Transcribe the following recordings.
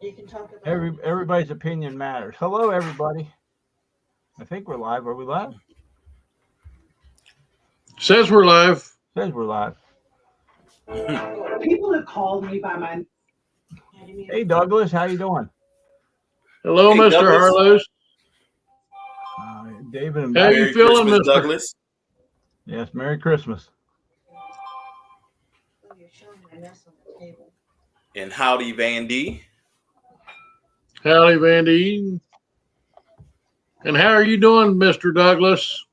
You can talk about Everybody's opinion matters. Hello, everybody. I think we're live. Are we live? Says we're live. Says we're live. People have called me by my. Hey, Douglas, how you doing? Hello, Hey, Mr. Douglas. Harlows. David and How Matt. you Merry feeling, Christmas, Mr. Douglas. Yes, Merry Christmas. Oh, you're showing my mess on the table. And howdy, Van D. Howdy, Vandy. And how are you doing, Mr. Douglas?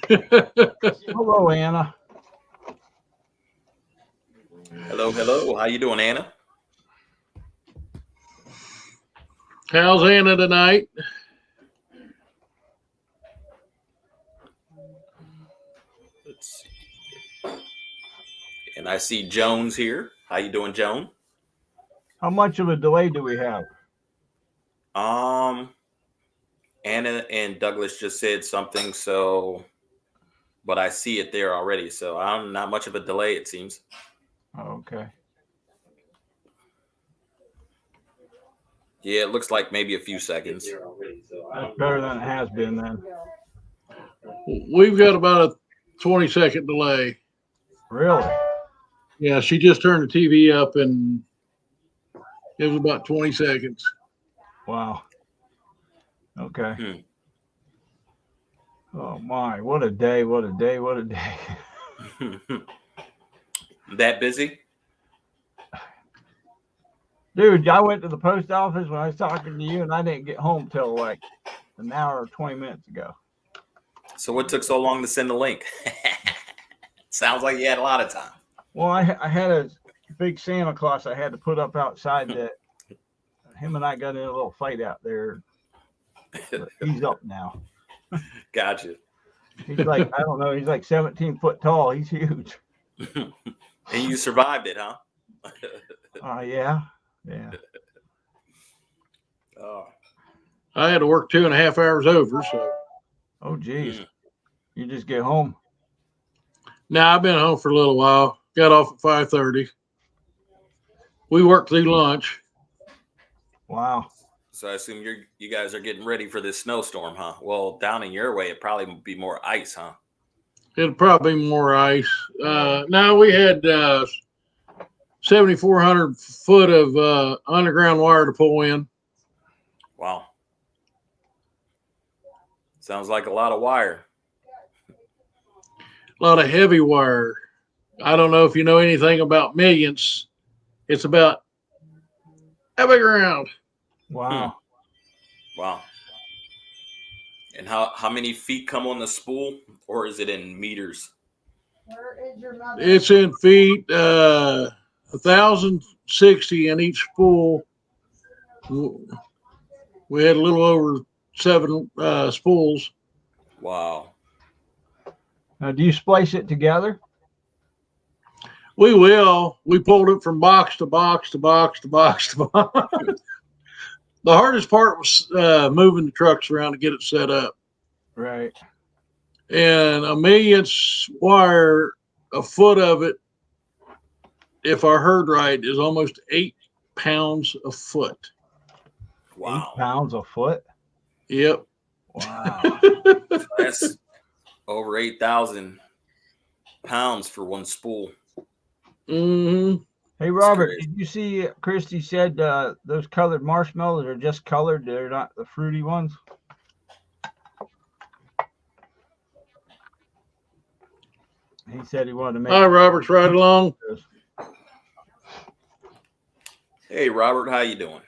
Hello, Anna. Hello, hello. How you doing, Anna? How's Anna tonight? Let's see. And I see Jones here. How you doing, Joan? How much of a delay do we have? Anna and Douglas just said something, so but I see it there already. So I'm not much of a delay, it seems. Okay. Yeah, it looks like maybe a few seconds. That's better than it has been then. We've got about a 20-second delay. Really? Yeah, she just turned the TV up and it was about 20 seconds. Wow. Okay. Hmm. Oh my, what a day, what a day, what a day. That busy? Dude, I went to the post office when I was talking to you and I didn't get home till like an hour or 20 minutes ago. So what took so long to send the link? Sounds like you had a lot of time. Well, I had a big Santa Claus I had to put up outside that him and I got in a little fight out there. But he's up now. Gotcha. He's like, I don't know, he's like 17 foot tall. He's huge. And you survived it, huh? Yeah. Yeah. Oh. I had to work 2.5 hours over, so. Oh, geez. Mm. You just get home. Now I've been home for a little while. Got off at 5:30. We worked through lunch. Wow. So I assume you guys are getting ready for this snowstorm, huh? Well, down in your way, it probably would be more ice, huh? It'll probably be more ice. Now we had 7,400 foot of underground wire to pull in. Wow. Sounds like a lot of wire. A lot of heavy wire. I don't know if you know anything about millions. It's about heavy ground. Wow. Wow. And how many feet come on the spool, or is it in meters? Where is your mother? It's in feet, 1,060 in each spool. We had a little over 7 spools. Wow. Now, do you splice it together? We will. We pulled it from box to box to box to box to box. The hardest part was moving the trucks around to get it set up. Right. And a millionth wire, a foot of it, if I heard right, is almost 8 pounds a foot. Wow. 8 pounds a foot? Yep. Wow. That's over 8,000 pounds for one spool. Mm-hmm. Hey, Robert, crazy. did you see Christy said those colored marshmallows are just colored? They're not the fruity ones? He said he wanted to make. Hi, Robert's right along. Hey, Robert, how you doing?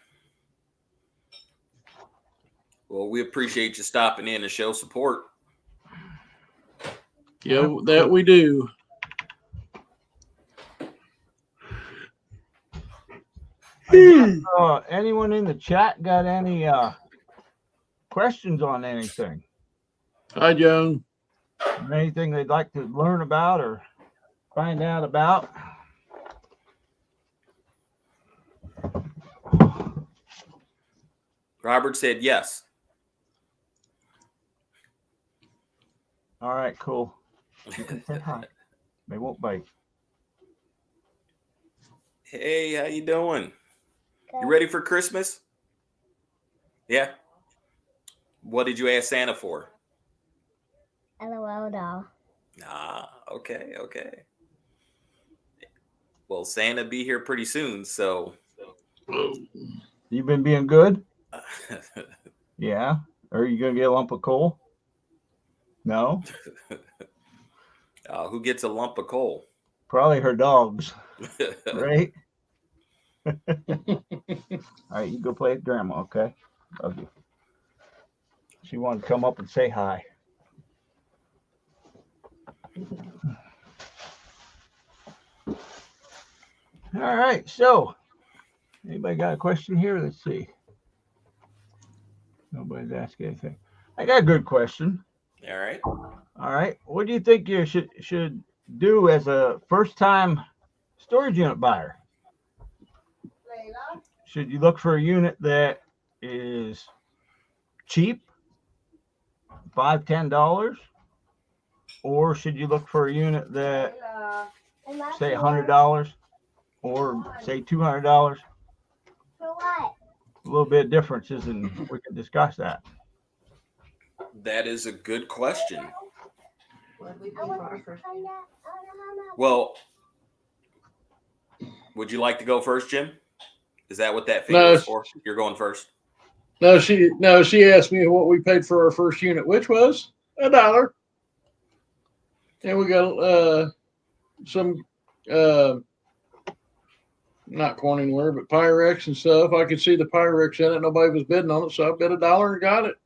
Well, we appreciate you stopping in to show support. Yeah, that we do. Anyone in the chat got any questions on anything? Hi, Joan. Anything they'd like to learn about or find out about? Robert said yes. All right, cool. You can say hi. They won't bite. Hey, how you doing? You ready for Christmas? Yeah. What did you ask Santa for? LOL doll. Okay. Well, Santa be here pretty soon, so. You been being good? Yeah. Are you gonna get a lump of coal? No. Who gets a lump of coal? Probably her dogs, right? All right, you go play with Grandma, okay? Love you. She wanted to come up and say hi. All right, so anybody got a question here? Let's see. Nobody's asking anything. I got a good question. All right. All right, what do you think you should do as a first-time storage unit buyer? Layla, Should you look for a unit that is cheap, $5-10, or should you look for a unit that Layla. say $100 or say $200? For what? A little bit of differences, and we can discuss that. That is a good question. What did we do I for want our to first? find out. I don't know how much. Well, would you like to go first, Jim? Is that what that No, figure is for? You're going first. No, she asked me what we paid for our first unit, which was $1. And we got some not Corningware, but Pyrex and stuff. I could see the Pyrex in it. Nobody was bidding on it, so I bid $1 and got it.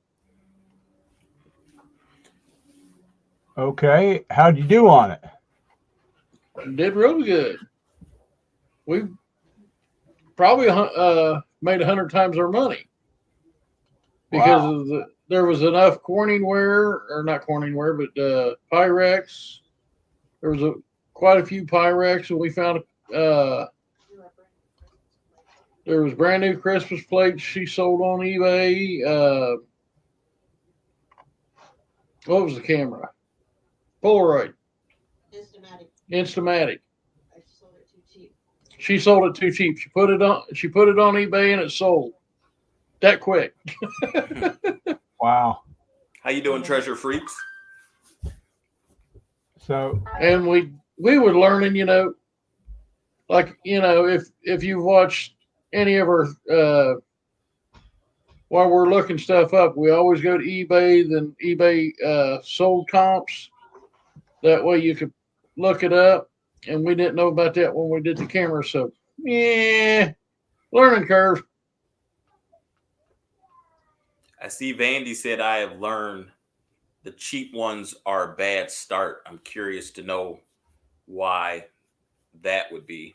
Okay, how'd you do on it? Did really good. We probably made 100 times our money because Wow. of there was enough Corningware, or not Corningware, but Pyrex. There was quite a few Pyrex, and we found there was brand new Christmas plates she sold on eBay. What was the camera? Polaroid. Instamatic. I sold it too cheap. She sold it too cheap. She put it on eBay and it sold that quick. Wow. How you doing, Treasure Freaks? So, And we were learning, like if you watched any of our while we're looking stuff up, we always go to eBay. Then eBay sold comps. That way you could look it up, and we didn't know about that when we did the camera. So yeah, learning curve. I see Vandy said I have learned the cheap ones are a bad start. I'm curious to know why that would be.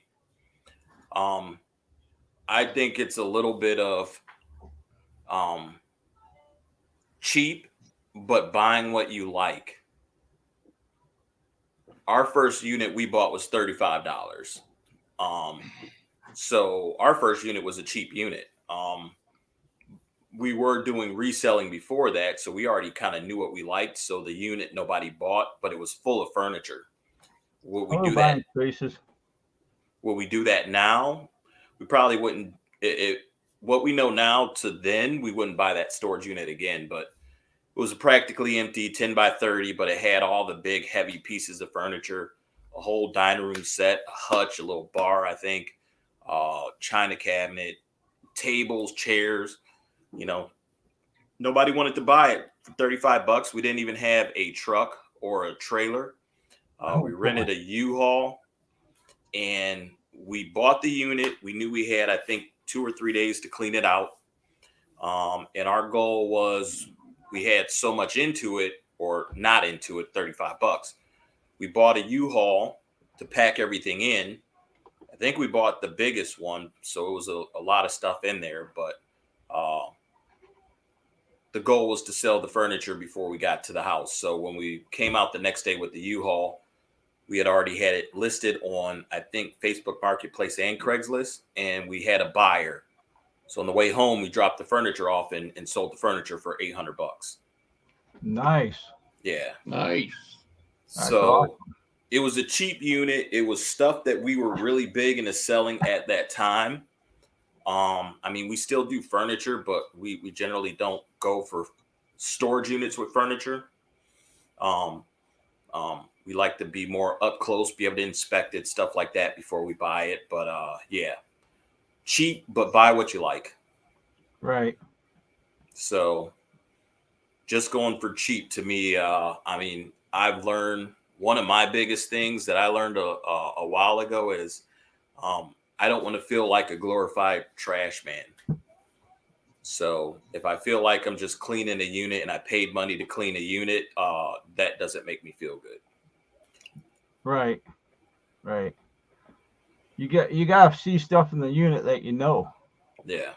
I think it's a little bit of cheap, but buying what you like. Our first unit we bought was $35. So our first unit was a cheap unit. We were doing reselling before that, so we already kind of knew what we liked. So the unit nobody bought, but it was full of furniture. Would we do that? buying spaces. Will we do that now? We probably wouldn't. What we know now to then, we wouldn't buy that storage unit again. But it was practically empty, 10 by 30, but it had all the big, heavy pieces of furniture, a whole dining room set, a hutch, a little bar, I think, china cabinet, tables, chairs. Nobody wanted to buy it for $35. We didn't even have a truck or a trailer. We rented a U-Haul, and we bought the unit. We knew we had, I think, 2 or 3 days to clean it out. And our goal was we had so much into it, or not into it, $35. We bought a U-Haul to pack everything in. I think we bought the biggest one, so it was a lot of stuff in there. But the goal was to sell the furniture before we got to the house. So when we came out the next day with the U-Haul, we had already had it listed on, I think, Facebook Marketplace and Craigslist, and we had a buyer. So on the way home, we dropped the furniture off and sold the furniture for $800. Nice. Yeah. Nice. That's So awesome. it was a cheap unit. It was stuff that we were really big into selling at that time. I mean, we still do furniture, but we generally don't go for storage units with furniture. Um, we like to be more up close, be able to inspect it, stuff like that before we buy it. But yeah, cheap, but buy what you like. Right. So just going for cheap to me, I mean, I've learned one of my biggest things that I learned a while ago is I don't want to feel like a glorified trash man. So if I feel like I'm just cleaning a unit and I paid money to clean a unit, that doesn't make me feel good. Right. Right. You gotta see stuff in the unit that you know. Yeah.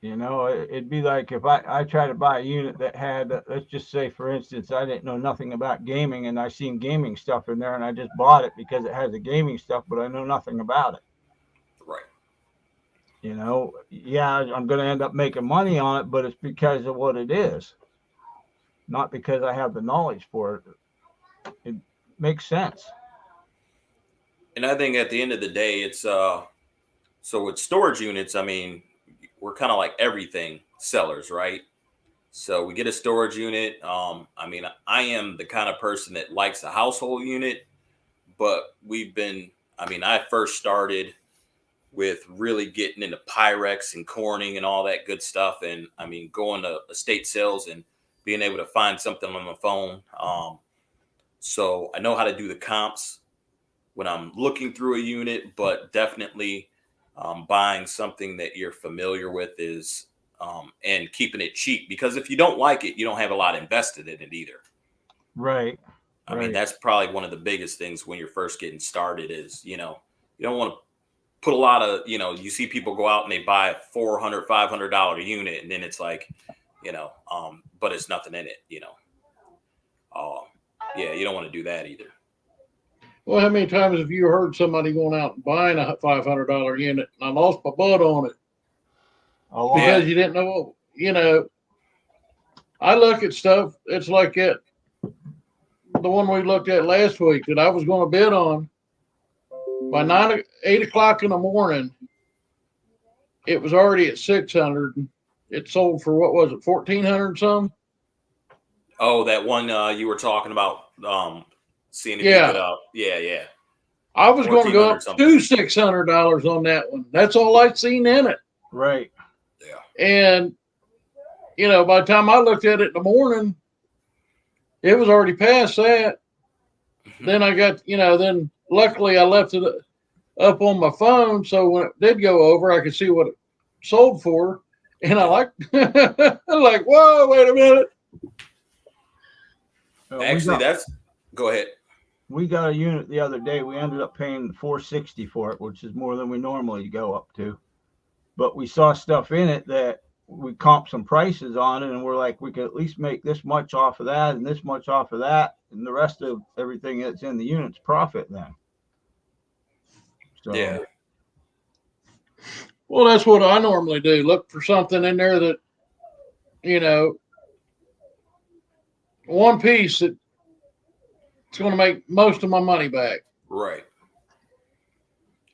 You know, it'd be like if I try to buy a unit that had, let's just say, for instance, I didn't know nothing about gaming and I seen gaming stuff in there and I just bought it because it has the gaming stuff, but I know nothing about it. Right. You know, yeah, I'm going to end up making money on it, but it's because of what it is, not because I have the knowledge for it. It makes sense. And I think at the end of the day, it's so with storage units, I mean, we're kind of like everything sellers, right? So we get a storage unit. I mean, I am the kind of person that likes a household unit, but I first started with really getting into Pyrex and Corning and all that good stuff. And I mean, going to estate sales and being able to find something on my phone. So I know how to do the comps when I'm looking through a unit, but definitely buying something that you're familiar with is and keeping it cheap, because if you don't like it, you don't have a lot invested in it either. Right. I mean, that's probably one of the biggest things when you're first getting started is, you don't want to put a lot of, you see people go out and they buy a $400, $500 unit. And then it's like, but it's nothing in it, yeah, you don't want to do that either. Well, how many times have you heard somebody going out and buying a $500 unit and I lost my butt on it because you didn't know what, I look at stuff. It's like the one we looked at last week that I was going to bid on. By 8 o'clock in the morning, it was already at 600. It sold for, what was it, 1,400 some? Oh, that one you were talking about, seeing if Yeah. you could, yeah. I was going to go up something. to $600 on that one. That's all I'd seen in it. Right. Yeah. And, by the time I looked at it in the morning, it was already past that. Then I got, then luckily I left it up on my phone. So when it did go over, I could see what it sold for. And I like, whoa, wait a minute. Actually, go ahead. We got a unit the other day. We ended up paying $460 for it, which is more than we normally go up to. But we saw stuff in it that we comped some prices on it, and we're like, we could at least make this much off of that and this much off of that, and the rest of everything that's in the unit's profit then. So, Yeah. Well, that's what I normally do. Look for something in there that, one piece that it's going to make most of my money back. Right.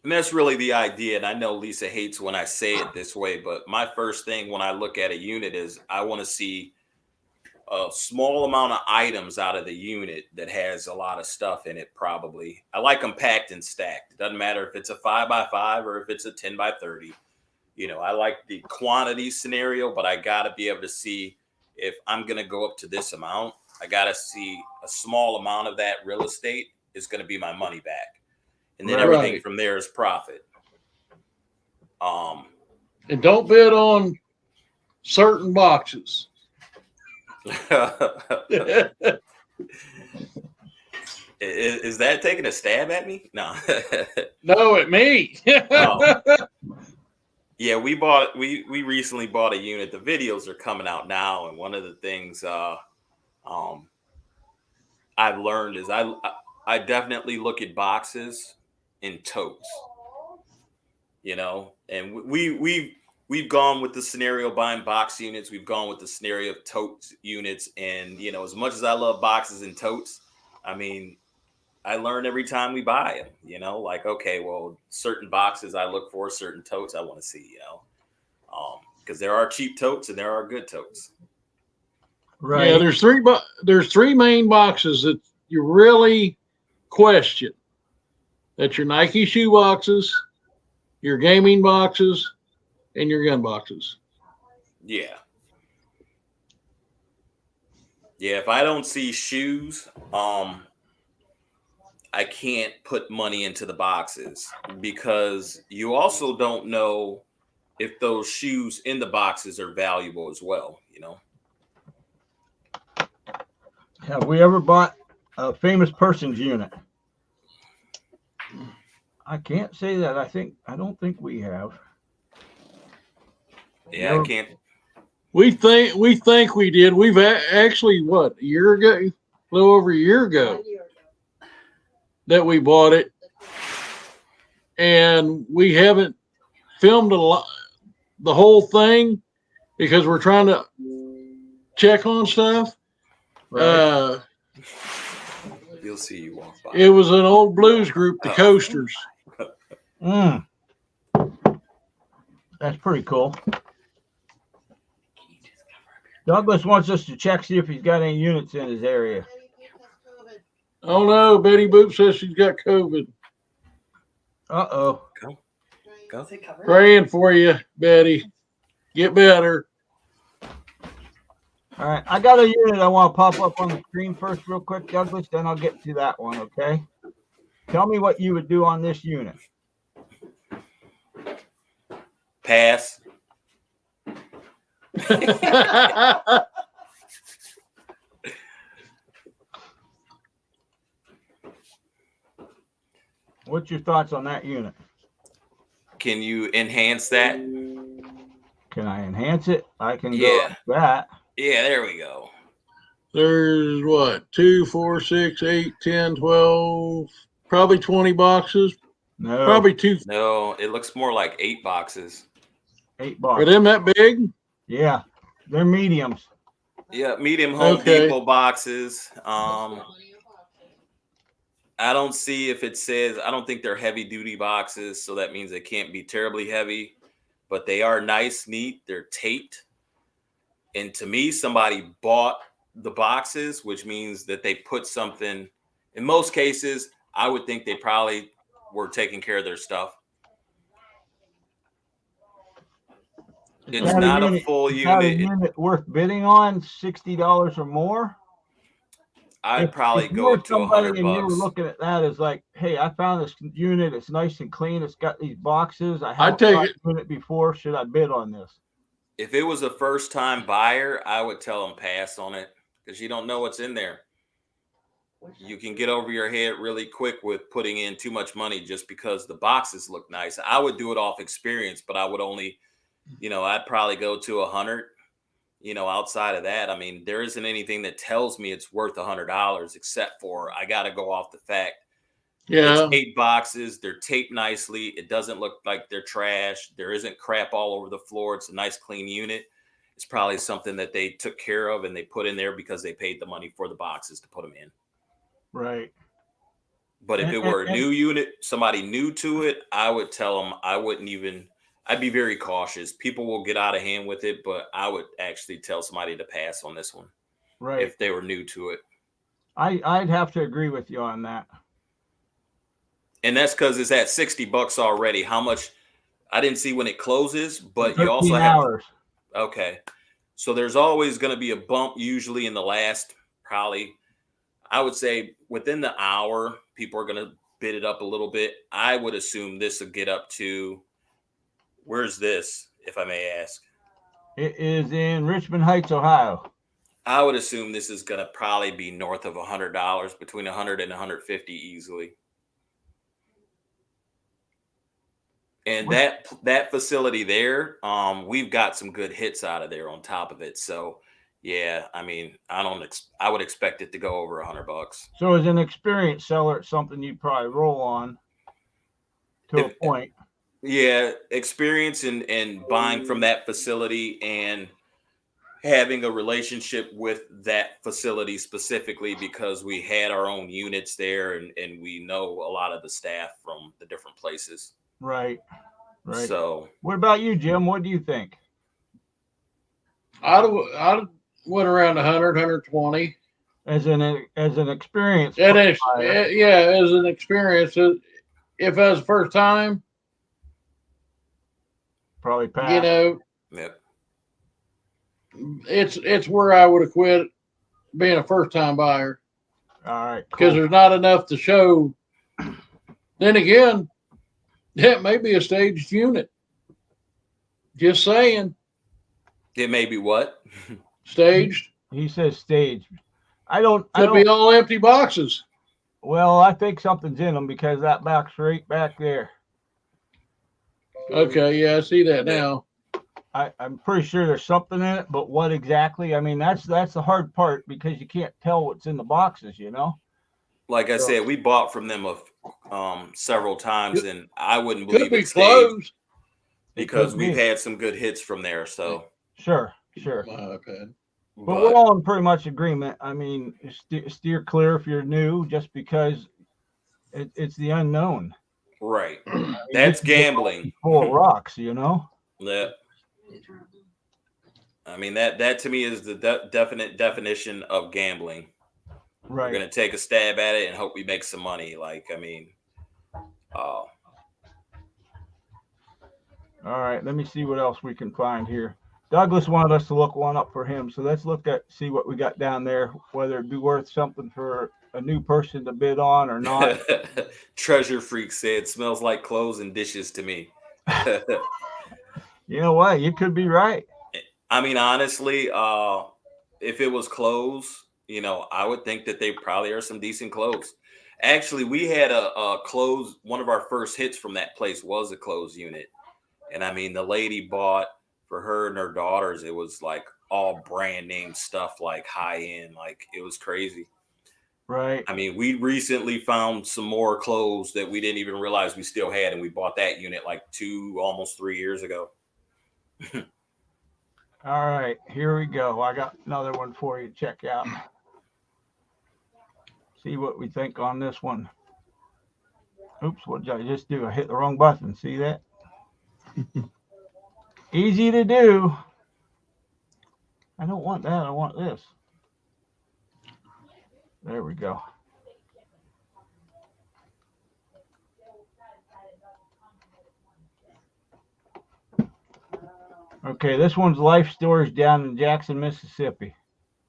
And that's really the idea. And I know Lisa hates when I say it this way, but my first thing when I look at a unit is I want to see a small amount of items out of the unit that has a lot of stuff in it. Probably. I like them packed and stacked. It doesn't matter if it's a 5x5 or if it's a 10x30. I like the quantity scenario, but I got to be able to see if I'm going to go up to this amount. I got to see a small amount of that real estate is going to be my money back. And then everything from there is profit. And don't bid on certain boxes. Is that taking a stab at me? No. No, at me. Oh. Yeah, we recently bought a unit. The videos are coming out now, and one of the things I've learned is I definitely look at boxes in totes. And we've gone with the scenario of buying box units. We've gone with the scenario of totes units. And, as much as I love boxes and totes, I mean, I learn every time we buy them, you know, like, okay, well, certain boxes I look for, certain totes I want to see, you know, because there are cheap totes and there are good totes. Right. Yeah, there's three main boxes that you really question. That's your Nike shoe boxes, your gaming boxes, and your gun boxes. Yeah. Yeah, if I don't see shoes, I can't put money into the boxes because you also don't know if those shoes in the boxes are valuable as well, you know. Have we ever bought a famous person's unit? I can't say that. I don't think we have. Yeah, I can't. We think we did. We've actually a year ago, a little over a year ago, 1 year ago. that we bought it, and we haven't filmed the whole thing because we're trying to check on stuff. Right. You'll see you walk by. It was an old blues group, the Oh. Coasters. That's pretty cool. Douglas wants us to check, see if he's got any units in his area. Oh no, Betty Boop says she's got COVID. Uh-oh. Go. Praying for you, Betty. Get better. All right. I got a unit I want to pop up on the screen first real quick, Douglas, then I'll get to that one, okay? Tell me what you would do on this unit. Pass. What's your thoughts on that unit? Can you enhance that? Can I enhance it? I can go Yeah. like that. Yeah, there we go. There's what? 2, 4, 6, 8, 10, 12, probably 20 boxes. No. Probably 2. No, it looks more like 8 boxes. 8 Are boxes. them that big? Yeah. They're mediums. Yeah, medium Home Okay. Depot boxes. I don't see if it says, I don't think they're heavy duty boxes, so that means they can't be terribly heavy, but they are nice, neat. They're taped. And to me, somebody bought the boxes, which means that they put something, in most cases, I would think they probably were taking care of their stuff. It's not a full Is that a unit. unit worth bidding on? $60 or more? I'd probably if you go were up to somebody $100 and you were bucks. looking at that as like, hey, I found this unit. It's nice and clean. It's got these boxes. I I'd haven't take bought it. a unit before. Should I bid on this? If it was a first time buyer, I would tell them pass on it because you don't know what's in there. You can get over your head really quick with putting in too much money just because the boxes look nice. I would do it off experience, but I would only, I'd probably go to 100. Outside of that, I mean, there isn't anything that tells me it's worth $100 except for I got to go off the fact Yeah. it's 8 boxes. They're taped nicely. It doesn't look like they're trash. There isn't crap all over the floor. It's a nice, clean unit. It's probably something that they took care of and they put in there because they paid the money for the boxes to put them in. Right. But if it were a new unit, somebody new to it, I would tell them I'd be very cautious. People will get out of hand with it, but I would actually tell somebody to pass on this one. Right. If they were new to it. I'd have to agree with you on that. And that's because it's at $60 already. How much? I didn't see when it closes, but you 13 also have. hours. Okay. So there's always going to be a bump usually in the last, probably, I would say within the hour, people are going to bid it up a little bit. I would assume this will get up to, where's this, if I may ask? It is in Richmond Heights, Ohio. I would assume this is going to probably be north of $100, between 100 and 150 easily. And that facility there, we've got some good hits out of there on top of it. So, yeah, I mean, I would expect it to go over $100. So, as an experienced seller, it's something you'd probably roll on to a point. Yeah, experience and buying from that facility, and having a relationship with that facility specifically because we had our own units there and we know a lot of the staff from the different places. Right. Right. So What about you, Jim? What do you think? I went around 100, 120. As an experience. As an experience. If that was the first time, Probably pass. you know, yep. it's where I would have quit being a first time buyer All right. because Cool. there's not enough to show. Then again, that may be a staged unit. Just saying, It may be what? staged. He says staged. I don't. Could be all empty boxes. Well, I think something's in them because that box right back there. Okay, yeah, I see that now. I'm pretty sure there's something in it, but what exactly? I mean, that's the hard part because you can't tell what's in the boxes, you know. Like I said, we bought from them several times, and I wouldn't Could believe be it staged closed. because Could be. we've had some good hits from there. So Sure. Okay. But we're all in pretty much agreement. I mean, steer clear if you're new, just because it's the unknown. right, I mean, that's you can get gambling. full of rocks, you know. Yeah. I mean that to me is the definite definition of gambling. Right. We're gonna take a stab at it and hope we make some money. Like, I mean, All right. Let me see what else we can find here. Douglas wanted us to look one up for him, so let's see what we got down there, whether it'd be worth something for a new person to bid on or not. Treasure Freak said, "Smells like clothes and dishes to me." You know what? You could be right. I mean, honestly, if it was clothes, I would think that they probably are some decent clothes. Actually, we had a clothes. One of our first hits from that place was a clothes unit, and I mean, the lady bought for her and her daughters. It was like all brand name stuff, like high end, like it was crazy. Right. I mean, we recently found some more clothes that we didn't even realize we still had, and we bought that unit like almost 3 years ago. All right, here we go. I got another one for you to check out. See what we think on this one. Oops, what did I just do? I hit the wrong button. See that? Easy to do. I don't want that. I want this. There we go. Okay, this one's Life Storage down in Jackson, Mississippi.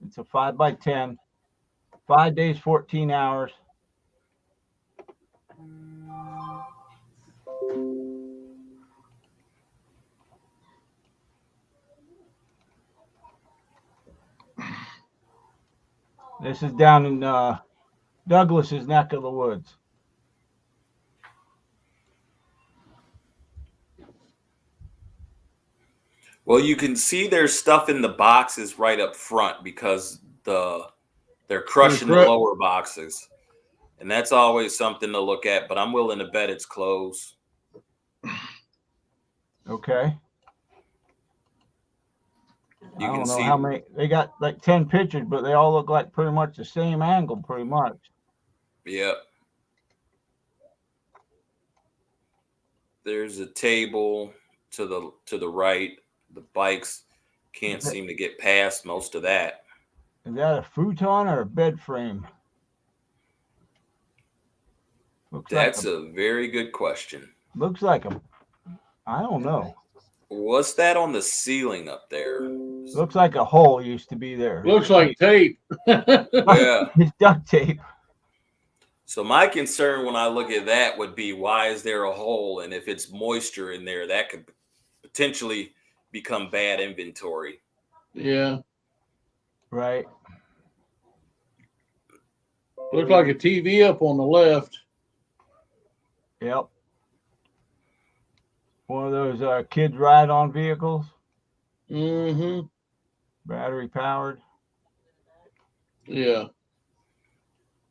It's a 5x10, 5 days, 14 hours. This is down in Douglas's neck of the woods. Well, you can see there's stuff in the boxes right up front because they're crushing the lower boxes. And that's always something to look at, but I'm willing to bet it's closed. Okay. You I can don't know see how many. They got like 10 pictures, but they all look like pretty much the same angle, pretty much. Yep. There's a table to the right. The bikes can't seem to get past most of that. Is that a futon or a bed frame? That's a very good question. Looks like I don't know. What's that on the ceiling up there? Looks like a hole used to be there. Looks like tape. Yeah. It's duct tape. So my concern when I look at that would be, why is there a hole? And if it's moisture in there, that could potentially become bad inventory. Yeah. Right. Looks like a TV up on the left. Yep. One of those kids ride on vehicles. Mm-hmm. Battery powered. Yeah.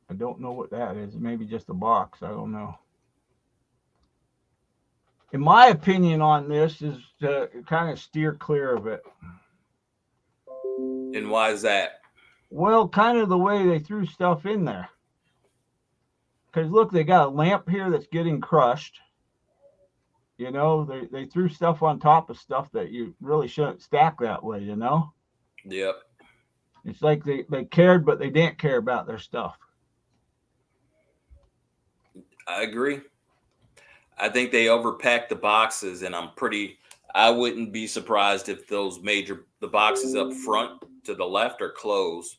I don't know what that is. Maybe just a box. I don't know. In my opinion on this is to kind of steer clear of it. And why is that? Well, kind of the way they threw stuff in there. Because look, they got a lamp here that's getting crushed. You know, they threw stuff on top of stuff that you really shouldn't stack that way, you know? Yep. It's like they cared, but they didn't care about their stuff. I agree. I think they overpacked the boxes, and I wouldn't be surprised if the boxes up front to the left are closed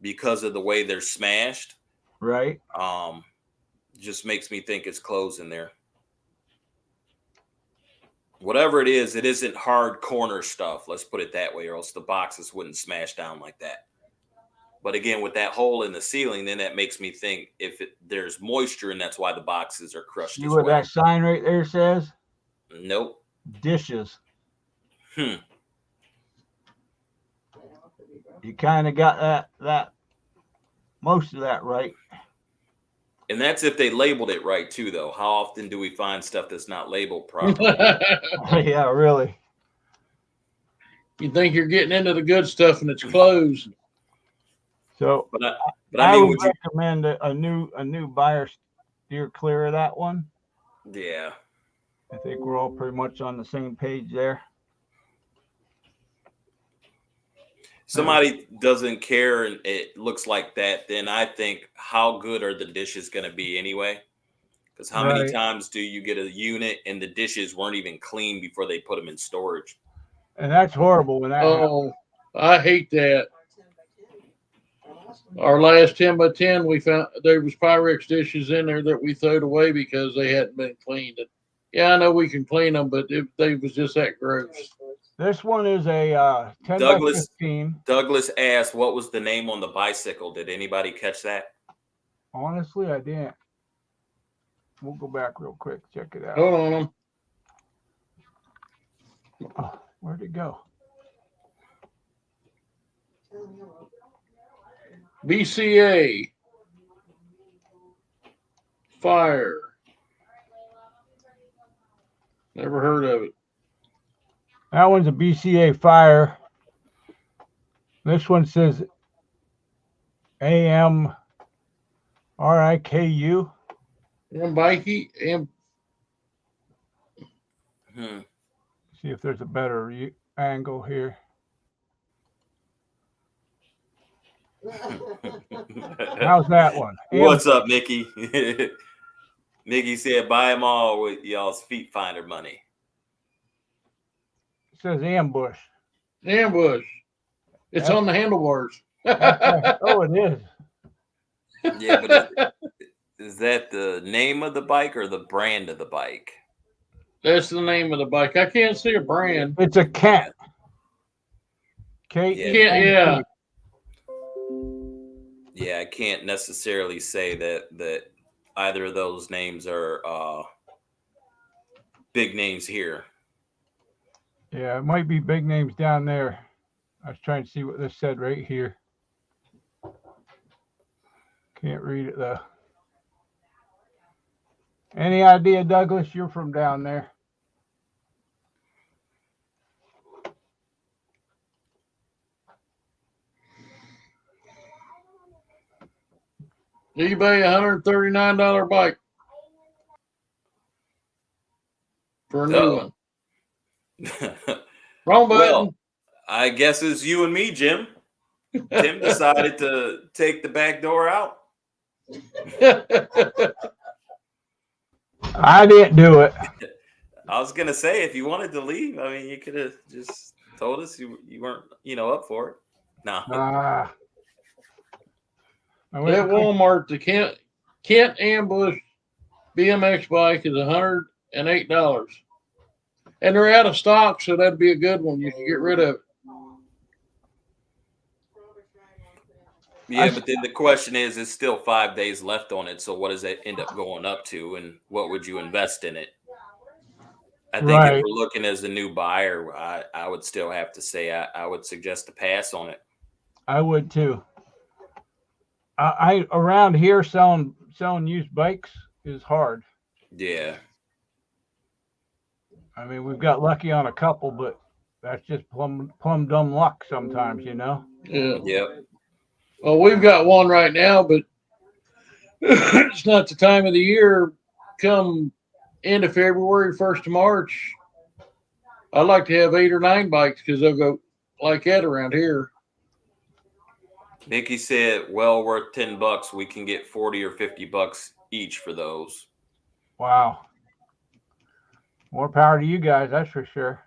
because of the way they're smashed. Right. Just makes me think it's closed in there. Whatever it isn't hard corner stuff. Let's put it that way, or else the boxes wouldn't smash down like that. But again, with that hole in the ceiling, then that makes me think there's moisture, and that's why the boxes are crushed. See what that sign right there says? Nope. Dishes. Hmm. You kind of got that most of that right. And that's if they labeled it right too, though. How often do we find stuff that's not labeled properly? Yeah, really. You think you're getting into the good stuff and it's closed. So, but I mean, would recommend a new buyer steer clear of that one. Yeah. I think we're all pretty much on the same page there. Somebody doesn't care and it looks like that, then I think, how good are the dishes going to be anyway? Because how many times do you get a unit and the dishes weren't even clean before they put them in storage? And that's horrible when that happens. I hate that. Our last 10 by 10, we found there was Pyrex dishes in there that we threw away because they hadn't been cleaned. And yeah, I know we can clean them, but they was just that gross. This one is a 10 by 15. Douglas asked, what was the name on the bicycle? Did anybody catch that? Honestly, I didn't. We'll go back real quick. Check it out. Hold on. Oh, where'd it go? BCA. Fire. Never heard of it. That one's a BCA Fire. This one says AM RIKU. Bikey and See if there's a better angle here. How's that one? What's up, Mickey? Mickey said, buy them all with y'all's feet finder money. It says ambush. Ambush. It's on the handlebars. Oh, it is. Yeah, but is that the name of the bike or the brand of the bike? That's the name of the bike. I can't see a brand. It's a cat. Yeah. Yeah, I can't necessarily say that either of those names are big names here. Yeah, it might be big names down there. I was trying to see what this said right here. Can't read it though. Any idea, Douglas? You're from down there. eBay $139 bike for a new one. Wrong button. Well, I guess it's you and me, Jim. Tim decided to take the back door out. I didn't do it. I was gonna say, if you wanted to leave, I mean, you could have just told us you weren't, up for it. No. At Walmart, the Kent Ambush BMX bike is $108, and they're out of stock, so that'd be a good one. You can get rid of it. Yeah, but then the question is, it's still 5 days left on it. So what does that end up going up to, and what would you invest in it? I think if we're looking as a new buyer, I would still have to say I would suggest a pass on it. I would too. I around here selling used bikes is hard. Yeah. I mean, we've got lucky on a couple, but that's just plumb dumb luck sometimes, Yeah. Yep. Well, we've got one right now, but it's not the time of the year. Come end of February, 1st of March, I'd like to have 8 or 9 bikes because they'll go like that around here. Nikki said, well worth $10. We can get 40 or 50 bucks each for those. Wow. More power to you guys, that's for sure.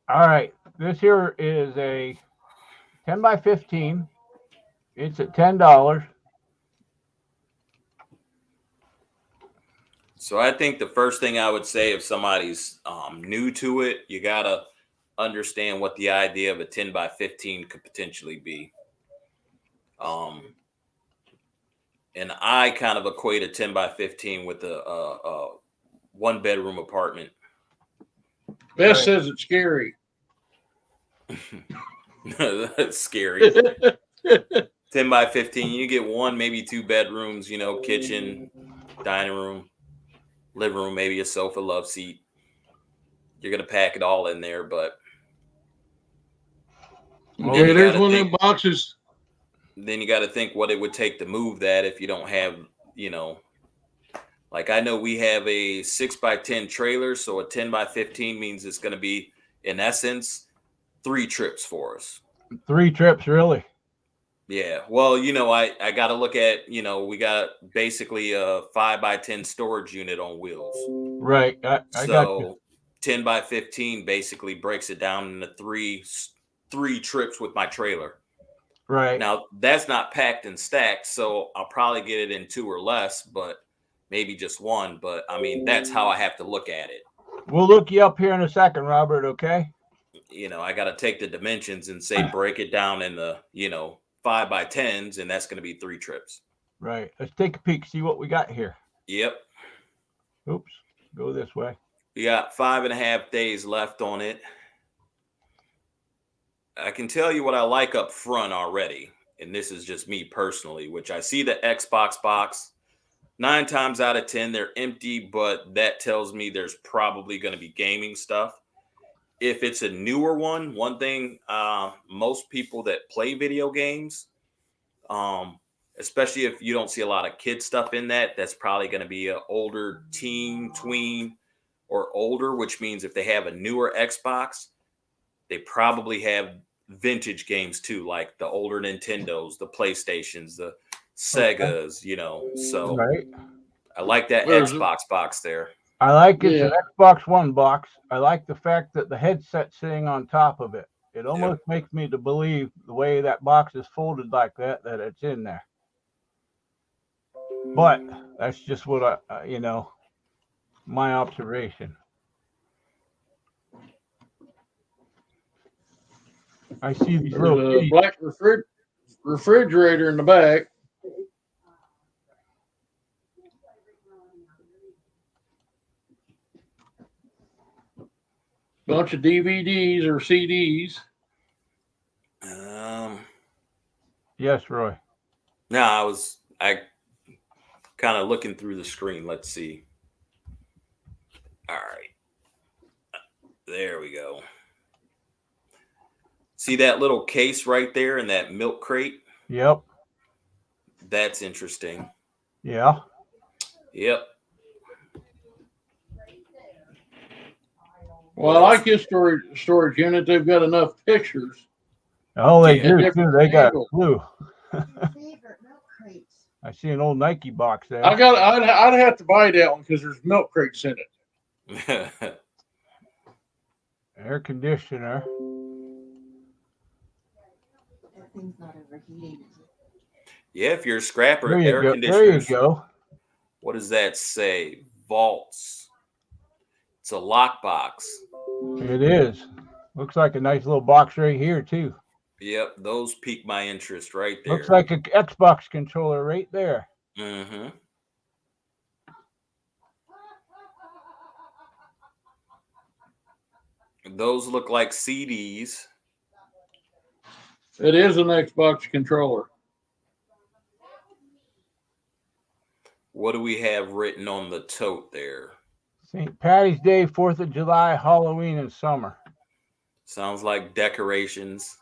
All right. This here is a 10 by 15. It's at $10. So I think the first thing I would say, if somebody's new to it, you got to understand what the idea of a 10 by 15 could potentially be. And I kind of equate a 10 by 15 with a 1-bedroom apartment. Beth says it's scary. That's scary. 10 by 15, you get 1, maybe 2 bedrooms, you know, kitchen, dining room, living room, maybe a sofa, love seat. You're going to pack it all in there, but Okay, there's one of them boxes. Then you got to think what it would take to move that if you don't have, you know, like I know we have a 6 by 10 trailer. So a 10 by 15 means it's going to be, in essence, 3 trips for us. 3 trips, really? Yeah. Well, you know, I got to look at, you know, we got basically a 5 by 10 storage unit on wheels. Right. I got you. 10 by 15 basically breaks it down into three trips with my trailer. Right. Now, that's not packed and stacked, so I'll probably get it in 2 or less, but maybe just 1. But, I mean, that's how I have to look at it. We'll look you up here in a second, Robert, okay? You know, I got to take the dimensions and say break it down in the, you know, 5 by 10s, and that's going to be 3 trips. Right. Let's take a peek, see what we got here. Yep. Oops. Go this way. We got 5.5 days left on it. I can tell you what I like up front already, and this is just me personally, which I see the Xbox box. 9 times out of 10, they're empty, but that tells me there's probably going to be gaming stuff. If it's a newer one thing, most people that play video games, especially if you don't see a lot of kid stuff in that, that's probably going to be an older teen, tween, or older, which means if they have a newer Xbox, they probably have vintage games too, like the older Nintendos, the PlayStations, the Segas, you know. So right. I like that Xbox box there. I like it's an Xbox One box. I like the fact that the headset's sitting on top of it. It almost makes me to believe the way that box is folded like that it's in there. But that's just what I you know, my observation. I see these little black refrigerator in the back. Bunch of DVDs or CDs. Yes, Roy. No, I kind of looking through the screen. Let's see. All right. There we go. See that little case right there in that milk crate? Yep. That's interesting. Yeah. Yep. Well, I like his storage unit. They've got enough pictures. Oh, they do too. They got blue. Favorite milk crates. I see an old Nike box there. I'd have to buy that one because there's milk crates in it. Air conditioner. That thing's not overheating, is it? Yeah, if you're a scrapper, There you air go. conditioners. There you go. What does that say? Vaults. It's a lockbox. It is. Looks like a nice little box right here too. Yep, those pique my interest right there. Looks like an Xbox controller right there. Mm-hmm. Those look like CDs. It is an Xbox controller. What do we have written on the tote there? St. Patty's Day, 4th of July, Halloween, and summer. Sounds like decorations.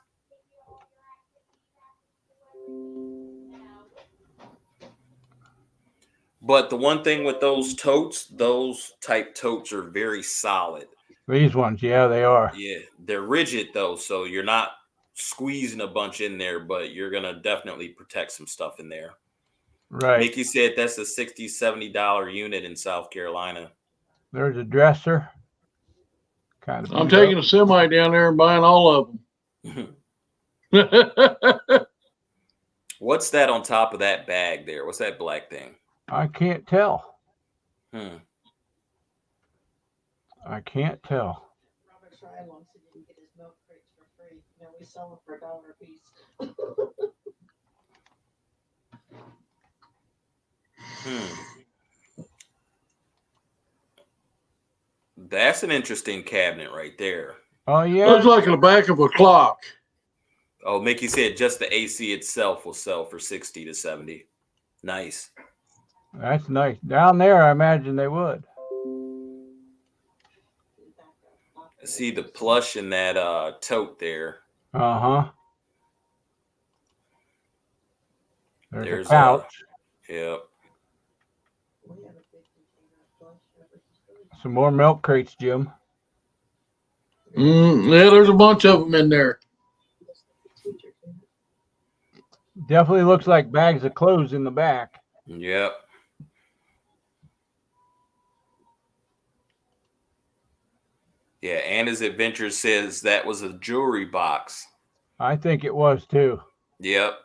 But the one thing with those totes, those type totes are very solid. These ones, yeah, they are. Yeah, they're rigid though, so you're not squeezing a bunch in there, but you're gonna definitely protect some stuff in there. Right. Mickey said that's a $60-$70 unit in South Carolina. There's a dresser. Kind of. I'm taking a semi down there and buying all of them. What's that on top of that bag there? What's that black thing? I can't tell. Hmm. I can't tell. Robert Fry wants to get his milk crates for free. You know, we sell them for $1 a piece. That's an interesting cabinet right there. Oh yeah. Looks like the back of a clock. Oh, Mickey said just the AC itself will sell for 60 to 70. Nice. That's nice. Down there, I imagine they would. See the plush in that tote there. Uh-huh. There's a There's couch. Yep. We have a big container of flush rubber. Some more milk crates, Jim. Yeah, there's a bunch of them in there. Definitely looks like bags of clothes in the back. Yep. Yeah, Anna's Adventure says that was a jewelry box. I think it was too. Yep.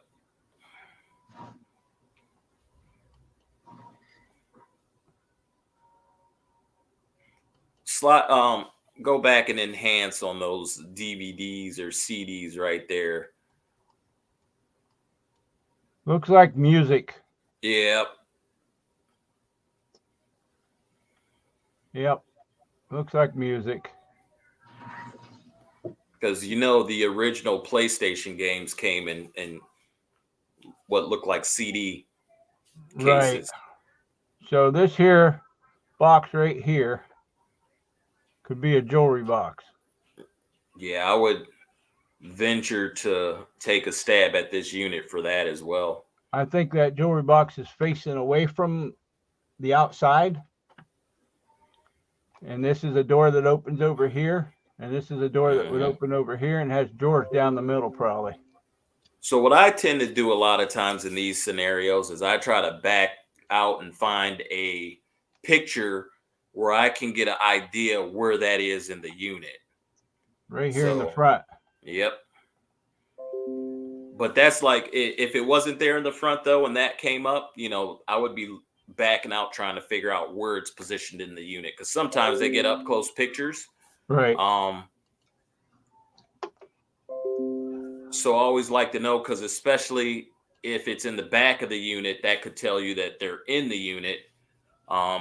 Go back and enhance on those DVDs or CDs right there. Looks like music. Yep. Yep. Looks like music. Because the original PlayStation games came in what looked like CD cases. Right. So this here box right here could be a jewelry box. Yeah, I would venture to take a stab at this unit for that as well. I think that jewelry box is facing away from the outside. And this is a door that opens over here. And this is a door that would open over here and has drawers down the middle probably. So what I tend to do a lot of times in these scenarios is I try to back out and find a picture where I can get an idea where that is in the unit. Right here in the front. Yep. But that's like, if it wasn't there in the front though, and that came up, I would be backing out trying to figure out where it's positioned in the unit. Because sometimes they get up close pictures. Right. So I always like to know, because especially if it's in the back of the unit, that could tell you that they're in the unit,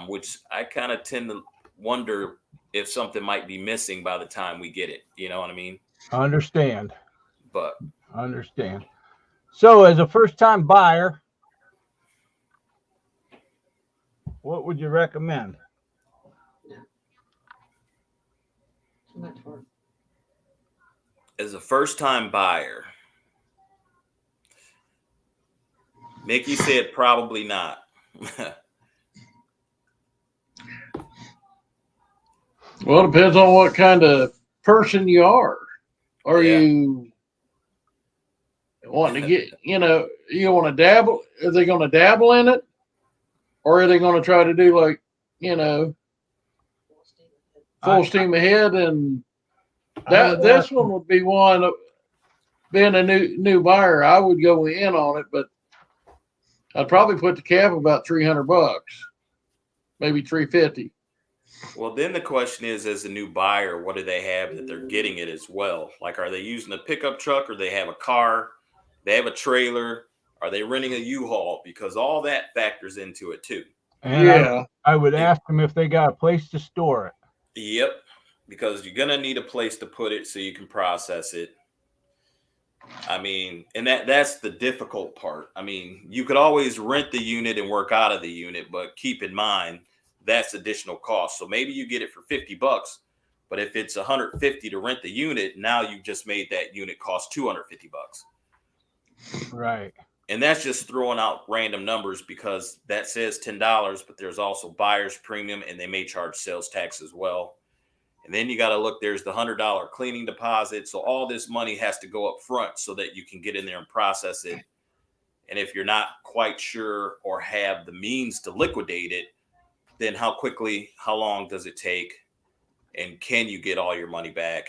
which I kind of tend to wonder if something might be missing by the time we get it. You know what I mean? Understand. But understand. So as a first-time buyer, what would you recommend? Too much work. as a first-time buyer, Mickey said probably not. Well, it depends on what kind of person you are. Are you wanting to get, you want to dabble? Are they going to dabble in it? Or are they going to try to do like, full steam ahead? And this one would be one, being a new buyer, I would go in on it, but I'd probably put the cap about $300, maybe $350. Well, then the question is, as a new buyer, what do they have that they're getting it as well? Like, are they using a pickup truck, or they have a car, they have a trailer, are they renting a U-Haul? Because all that factors into it too. And I would ask them if they got a place to store it. Yep, because you're gonna need a place to put it so you can process it. I mean, and that's the difficult part. I mean, you could always rent the unit and work out of the unit, but keep in mind that's additional cost. So maybe you get it for $50, but if it's $150 to rent the unit, now you've just made that unit cost $250. Right. And that's just throwing out random numbers because that says $10, but there's also buyer's premium and they may charge sales tax as well. And then you got to look, there's the $100 cleaning deposit. So all this money has to go up front so that you can get in there and process it. And if you're not quite sure or have the means to liquidate it, then how long does it take? And can you get all your money back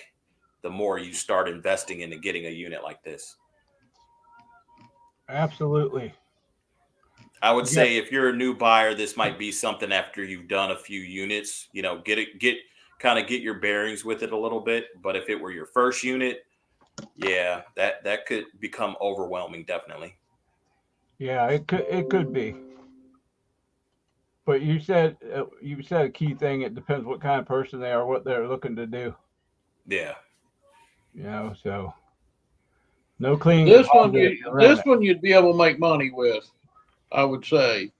the more you start investing into getting a unit like this? Absolutely. I would say if you're a new buyer, this might be something after you've done a few units, get your bearings with it a little bit. But if it were your first unit, yeah, that could become overwhelming. Definitely. Yeah, it could be. But you said a key thing. It depends what kind of person they are, what they're looking to do. Yeah. So no cleaning. This one you'd be able to make money with, I would say.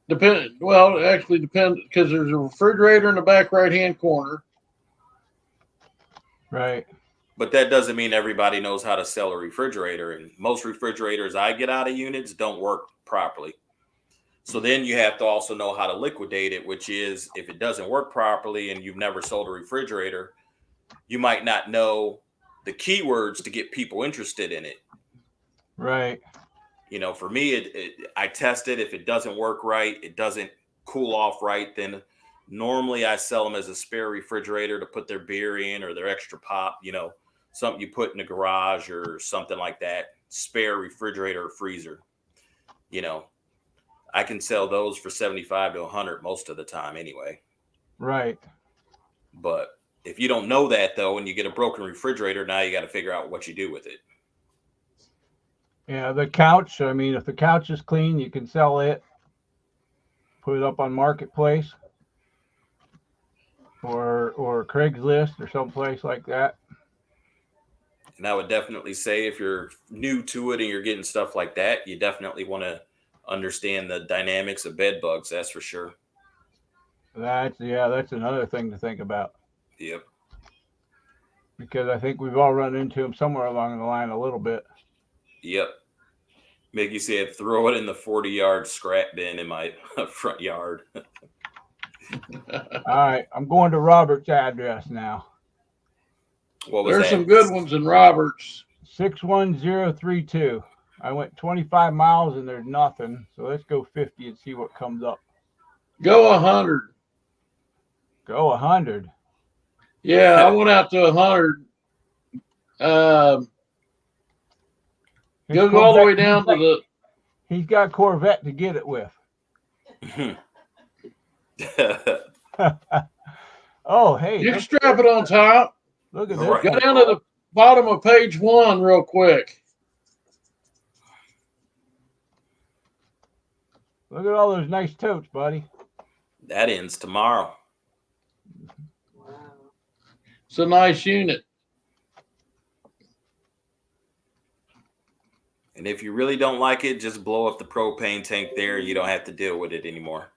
Well, it actually depends because there's a refrigerator in the back right-hand corner. Right. But that doesn't mean everybody knows how to sell a refrigerator. And most refrigerators I get out of units don't work properly. So then you have to also know how to liquidate it, which is if it doesn't work properly and you've never sold a refrigerator, you might not know the keywords to get people interested in it. Right. For me, I test it. If it doesn't work right, it doesn't cool off right, then normally I sell them as a spare refrigerator to put their beer in or their extra pop, something you put in the garage or something like that. Spare refrigerator or freezer. I can sell those for 75 to 100 most of the time anyway. Right. But if you don't know that, though, and you get a broken refrigerator, now you got to figure out what you do with it. Yeah, the couch. I mean, if the couch is clean, you can sell it. Put it up on Marketplace or Craigslist or someplace like that. And I would definitely say if you're new to it and you're getting stuff like that, you definitely want to understand the dynamics of bed bugs. That's for sure. That's another thing to think about. Yep. Because I think we've all run into them somewhere along the line a little bit. Yep. Mickey said, throw it in the 40-yard scrap bin in my front yard. All right. I'm going to Robert's address now. There's some good ones in Roberts. 61032. I went 25 miles and there's nothing. So let's go 50 and see what comes up. Go 100. Go 100. Yeah, I went out to 100. Go all the way down to the. He's got Corvette to get it with. Oh, hey. You can strap it on top. Look at this. Right. Go down to the bottom of page 1 real quick. Look at all those nice totes, buddy. That ends tomorrow. Wow. It's a nice unit. And if you really don't like it, just blow up the propane tank there. You don't have to deal with it anymore.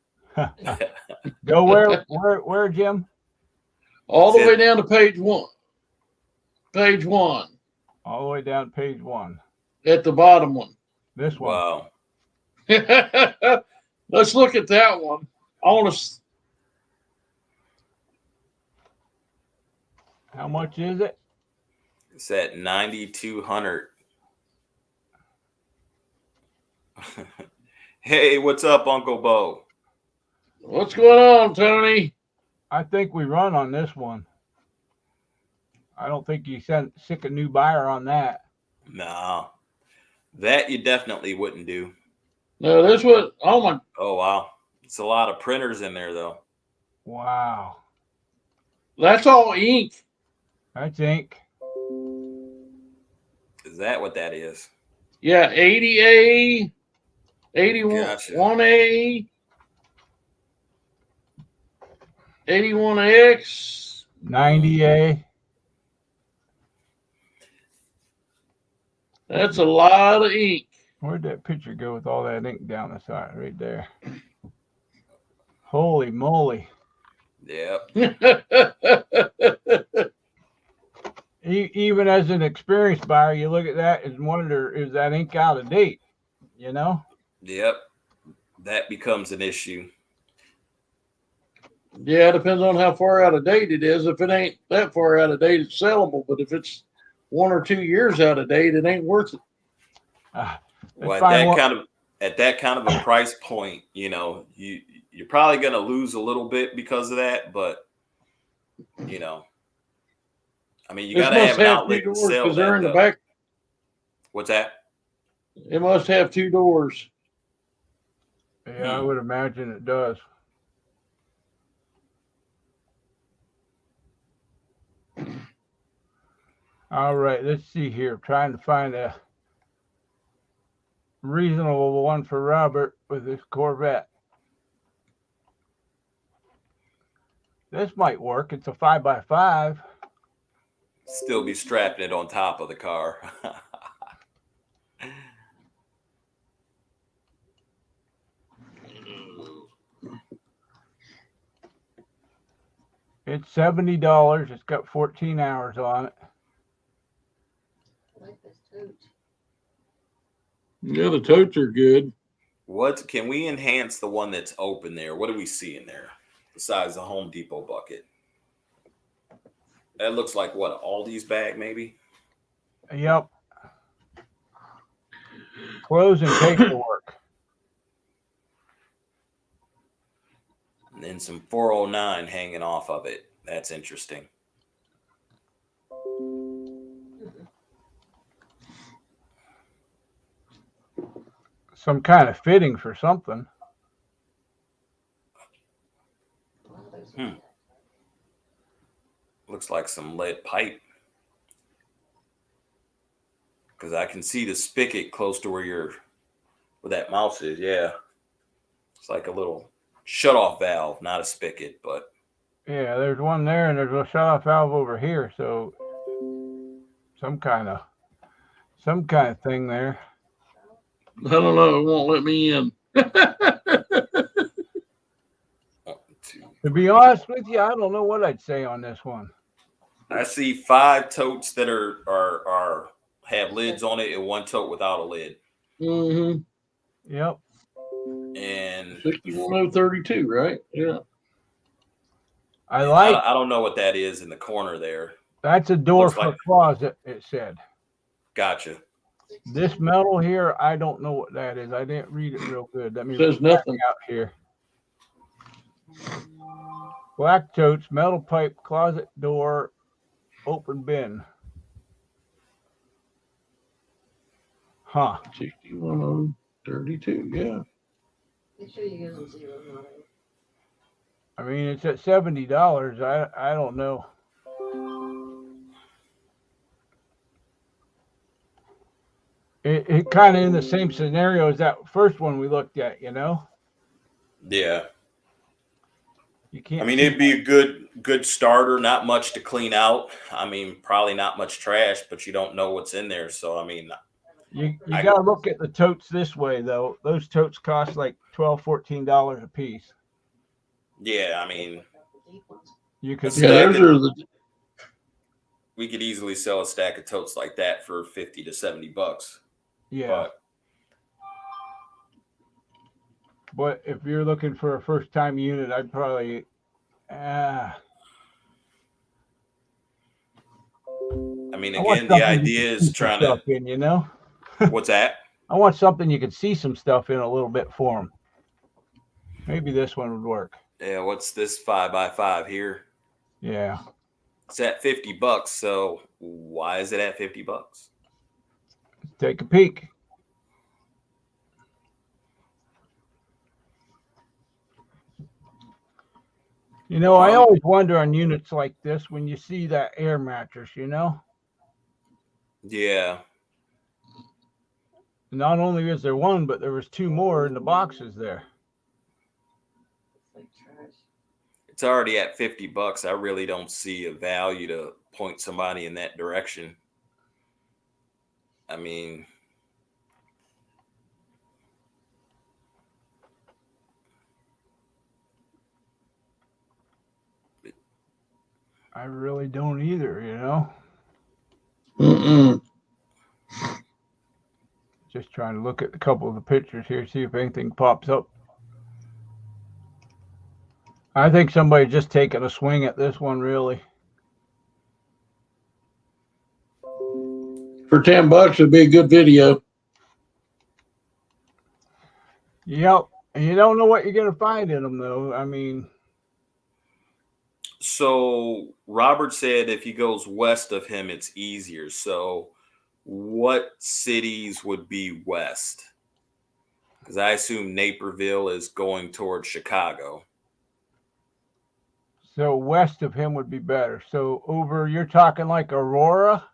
Go where, Jim? All the way down to page 1. Page 1. All the way down to page 1. At the bottom one. This one. Wow. Let's look at that one. I want to. How much is it? It's at 9,200. Hey, what's up, Uncle Bo? What's going on, Tony? I think we run on this one. I don't think you sick a new buyer on that. No, that you definitely wouldn't do. No, this was. Oh my. Oh, wow. It's a lot of printers in there, though. Wow. That's all ink. That's ink. Is that what that is? Yeah, 80A, 81A, 81X, 90A. That's a lot of ink. Where'd that picture go with all that ink down the side? Right there. Holy moly. Yep. even as an experienced buyer, you look at that and wonder, is that ink out of date? You know? Yep, that becomes an issue. Yeah, it depends on how far out of date it is. If it ain't that far out of date, it's sellable. But if it's 1 or 2 years out of date, it ain't worth it. Well, Fine, at that kind of a price point, you know, you're probably going to lose a little bit because of that, but you know, I mean, you got This to have must an have 2 outlet to doors sell because they're that in the though. back. What's that? It must have 2 doors. yeah, I would imagine it does. All right, let's see here. Trying to find a reasonable one for Robert with this Corvette. This might work. It's a 5x5. Still be strapping it on top of the car. It's $70. It's got 14 hours on it. I like this tote. Yeah, the totes are good. What can we enhance the one that's open there? What do we see in there besides the Home Depot bucket? That looks like what, Aldi's bag maybe? Yep. Clothes and paperwork. And then some 409 hanging off of it. That's interesting. Some kind of fitting for something. Wow, those are Hmm. Looks like some lead pipe. Because I can see the spigot close to where that mouse is. Yeah. It's like a little shut-off valve, not a spigot, but Yeah, there's one there and there's a shut-off valve over here, so some kind of thing there. I don't know. It won't let me in. 1, 2. To be honest with you, I don't know what I'd say on this one. I see 5 totes that are have lids on it and 1 tote without a lid. Mm-hmm. Yep. And 61032, right? Yeah. I like I don't know what that is in the corner there. that's a door Looks for like- a closet, it said. Gotcha. This metal here, I don't know what that is. I didn't read it real good. Let me Says read nothing. out here. Black totes, metal pipe, closet door, open bin. Huh. 61032. Yeah. Make sure you use a zero, not a. I mean, it's at $70. I don't know. It kind of in the same scenario as that first one we looked at, you know? Yeah. You can't. I mean, it'd be a good starter. Not much to clean out. I mean, probably not much trash, but you don't know what's in there. So, I mean, You got to look at the totes this way, though. Those totes cost like $12, $14 a piece. yeah, I mean, The deep ones. You could, Yeah, those are the. we could easily sell a stack of totes like that for $50 to $70. yeah. But if you're looking for a first-time unit, I'd probably. I mean, I want again, the something you idea can is see some trying to. stuff in, you know. What's that? I want something you could see some stuff in a little bit for them. Maybe this one would work. Yeah, what's this 5x5 here? Yeah. It's at $50. So why is it at $50? Take a peek. You know, I always wonder on units like this when you see that air mattress, you know. Yeah. Not only is there one, but there was 2 more in the boxes there. It's like trash. It's already at $50. I really don't see a value to point somebody in that direction. I mean, I really don't either, you know. Mm-mm. Just trying to look at a couple of the pictures here, see if anything pops up. I think somebody's just taking a swing at this one, really. For $10, it'd be a good video. Yep. And you don't know what you're going to find in them, though. I mean, So Robert said if he goes west of him, it's easier. So what cities would be west? Because I assume Naperville is going towards Chicago. so west of him would be better. So over, you're talking like Aurora?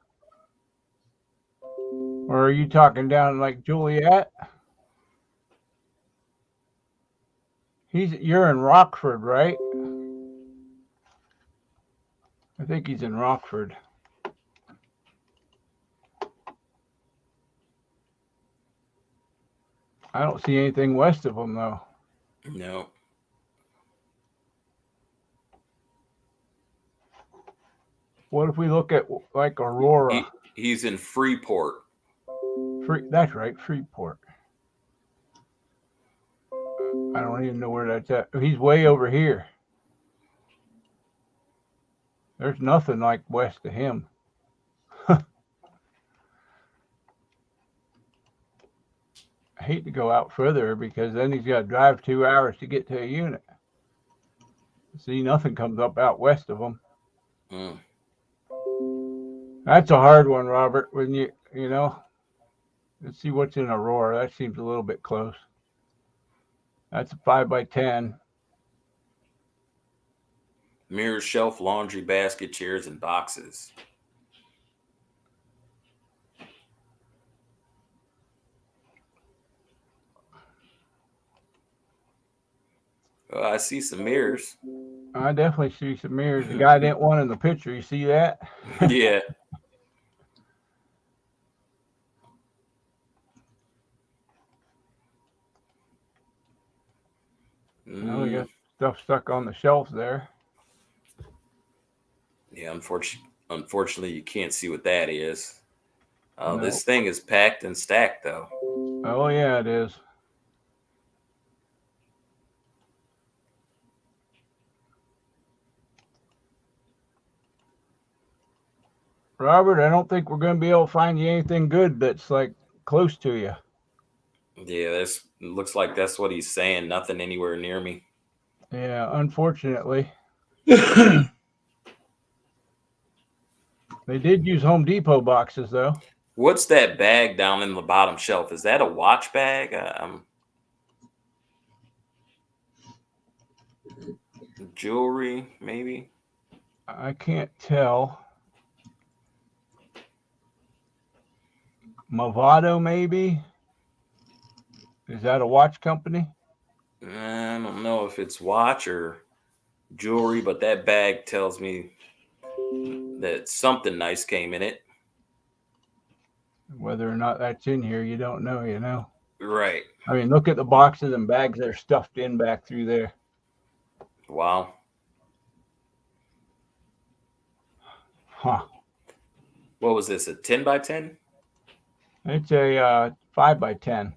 Or are you talking down like Juliet? You're in Rockford, right? I think he's in Rockford. I don't see anything west of him, though. No. What if we look at like Aurora? He's in Freeport. That's right, Freeport. I don't even know where that's at. He's way over here. There's nothing like west of him. I hate to go out further because then he's got to drive 2 hours to get to a unit. See, nothing comes up out west of him. Mm. That's a hard one, Robert. When you know, let's see what's in Aurora. That seems a little bit close. That's a 5x10. Mirror, shelf, laundry basket, chairs, and boxes. I see some mirrors. I definitely see some mirrors. The guy didn't want in the picture. You see that? Yeah. Now we got stuff stuck on the shelves there. Yeah, unfortunately, you can't see what that is. No. This thing is packed and stacked, though. Oh, yeah, it is. Robert, I don't think we're going to be able to find you anything good that's like close to you. Yeah, looks like that's what he's saying. Nothing anywhere near me. Yeah, unfortunately. They did use Home Depot boxes, though. What's that bag down in the bottom shelf? Is that a watch bag? Jewelry, maybe? I can't tell. Movado, maybe? Is that a watch company? I don't know if it's watch or jewelry, but that bag tells me that something nice came in it. Whether or not that's in here, you don't know, you know? Right. I mean, look at the boxes and bags that are stuffed in back through there. Wow. Huh. What was this, a 10x10? It's a 5x10.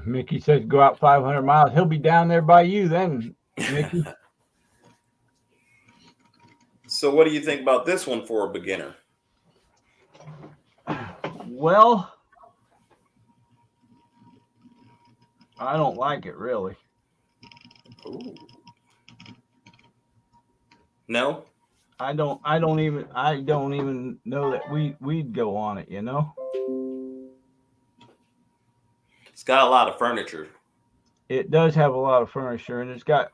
Mickey says go out 500 miles. He'll be down there by you then, Mickey. So what do you think about this one for a beginner? Well, I don't like it really. Ooh. No? I don't even know that we'd go on it, you know? It's got a lot of furniture. It does have a lot of furniture, and it's got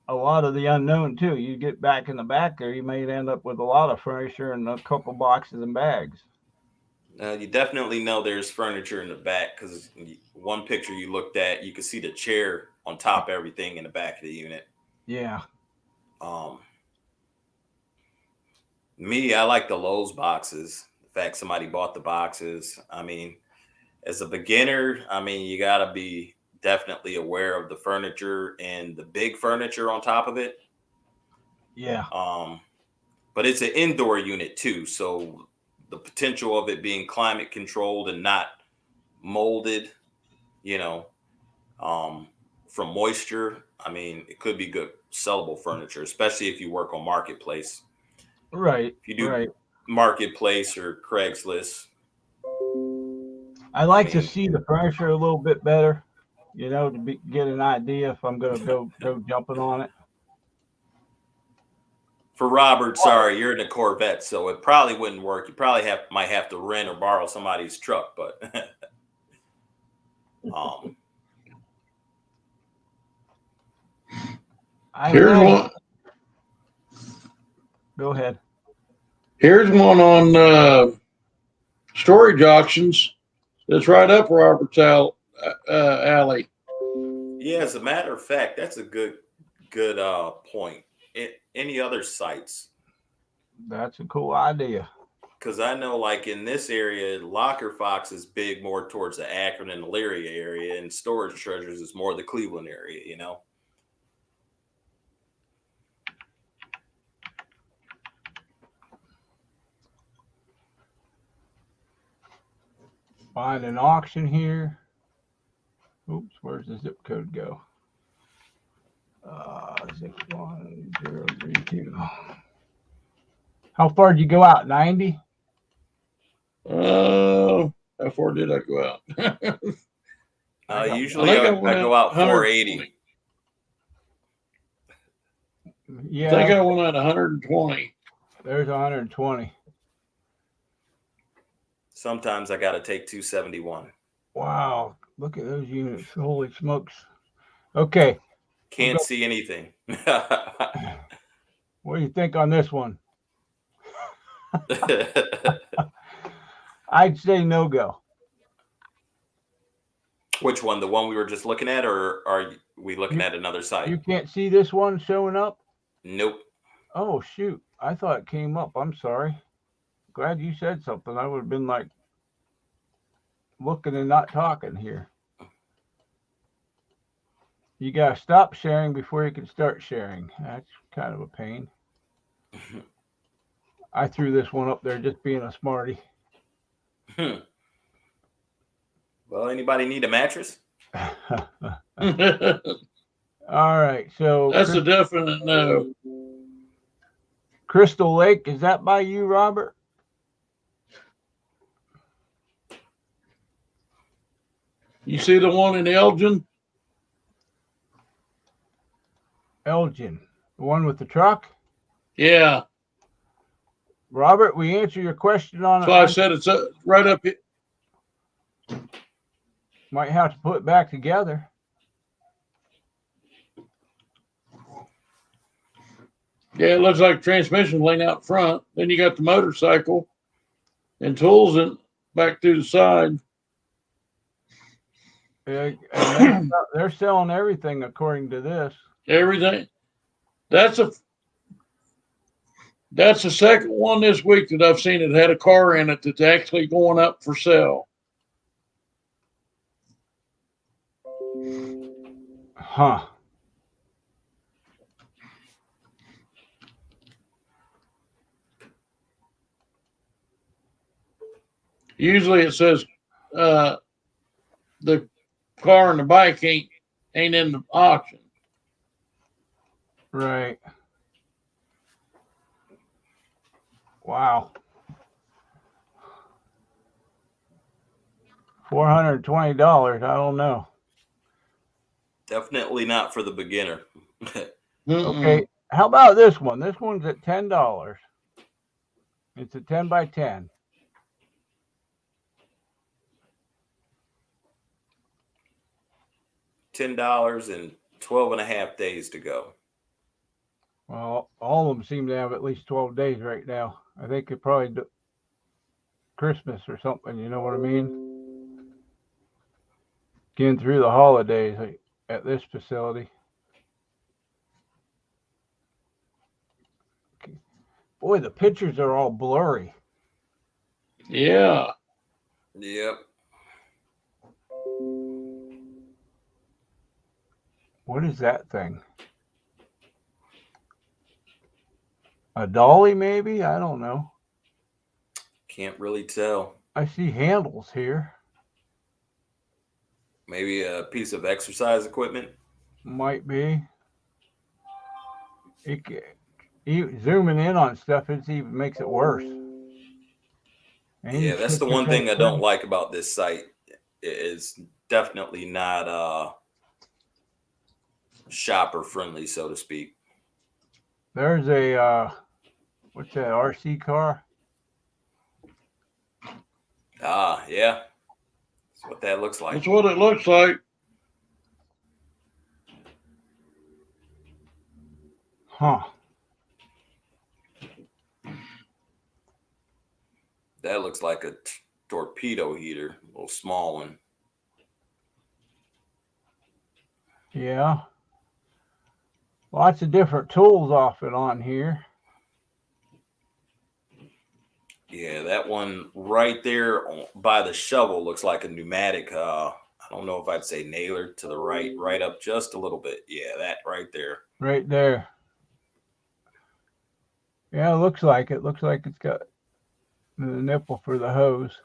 a lot of the unknown too. You get back in the back there, you may end up with a lot of furniture and a couple boxes and bags. You definitely know there's furniture in the back because one picture you looked at, you could see the chair on top of everything in the back of the unit. Yeah. Me, I like the Lowe's boxes. The fact somebody bought the boxes. I mean, as a beginner, I mean, you gotta be definitely aware of the furniture and the big furniture on top of it. Yeah. But it's an indoor unit too, so the potential of it being climate controlled and not molded, you know, from moisture. I mean, it could be good sellable furniture, especially if you work on Marketplace. Right. If you do Right. Marketplace or Craigslist. I like to mean- see the furniture a little bit better, to get an idea if I'm gonna go jumping on it. For Robert, sorry, you're in a Corvette, so it probably wouldn't work. You probably might have to rent or borrow somebody's truck, but Here's one. Go ahead. Here's one on storage auctions. That's right up Robert's alley. yeah, as a matter of fact, that's a good point. Any other sites? That's a cool idea. Because I know, like in this area, Locker Fox is big more towards the Akron and Elyria area, and Storage Treasures is more the Cleveland area, you know? Find an auction here. Oops, where's the zip code go? 61032. How far did you go out? 90? How far did I go out? Usually I go out 480. Yeah. I think I went at 120. There's 120. Sometimes I got to take 271. Wow. Look at those units. Holy smokes. Okay. Can't see anything. What do you think on this one? I'd say no go. Which one? The one we were just looking at, or are we looking at another site? You can't see this one showing up? Nope. Oh, shoot. I thought it came up. I'm sorry. Glad you said something. I would have been like looking and not talking here. You got to stop sharing before you can start sharing. That's kind of a pain. I threw this one up there just being a smarty. Well, anybody need a mattress? All right. So that's a definite no. Crystal Lake, is that by you, Robert? You see the one in Elgin? Elgin, the one with the truck? Yeah. Robert, we answer your question on it. So I said it's right up here. Might have to put it back together. Yeah, it looks like transmission lane out front. Then you got the motorcycle and tools and back to the side. And they're selling everything according to this. Everything. That's the second one this week that I've seen it had a car in it that's actually going up for sale. Huh. Usually it says the car and the bike ain't in the auction. Right. Wow. $420. I don't know. Definitely not for the beginner. Okay. How about this one? This one's at $10. It's a 10 by 10. $10 and 12 and a half days to go. Well, all of them seem to have at least 12 days right now. I think it probably do Christmas or something. You know what I mean? Getting through the holidays at this facility. Okay. Boy, the pictures are all blurry. Yeah. Yep. What is that thing? A dolly, maybe? I don't know. Can't really tell. I see handles here. Maybe a piece of exercise equipment. Might be. Zooming in on stuff, it even makes it worse. And Yeah, that's the one thing I don't like about this site. It's definitely not shopper friendly, so to speak. There's a what's that RC car? Ah, yeah. That's what that looks like. That's what it looks like. Huh. That looks like a torpedo heater, a little small one. Yeah. Lots of different tools off and on here. Yeah, that one right there by the shovel looks like a pneumatic. I don't know if I'd say nailer to the right up just a little bit. Yeah, that right there. Right there. Yeah, it looks like it. Looks like it's got the nipple for the hose.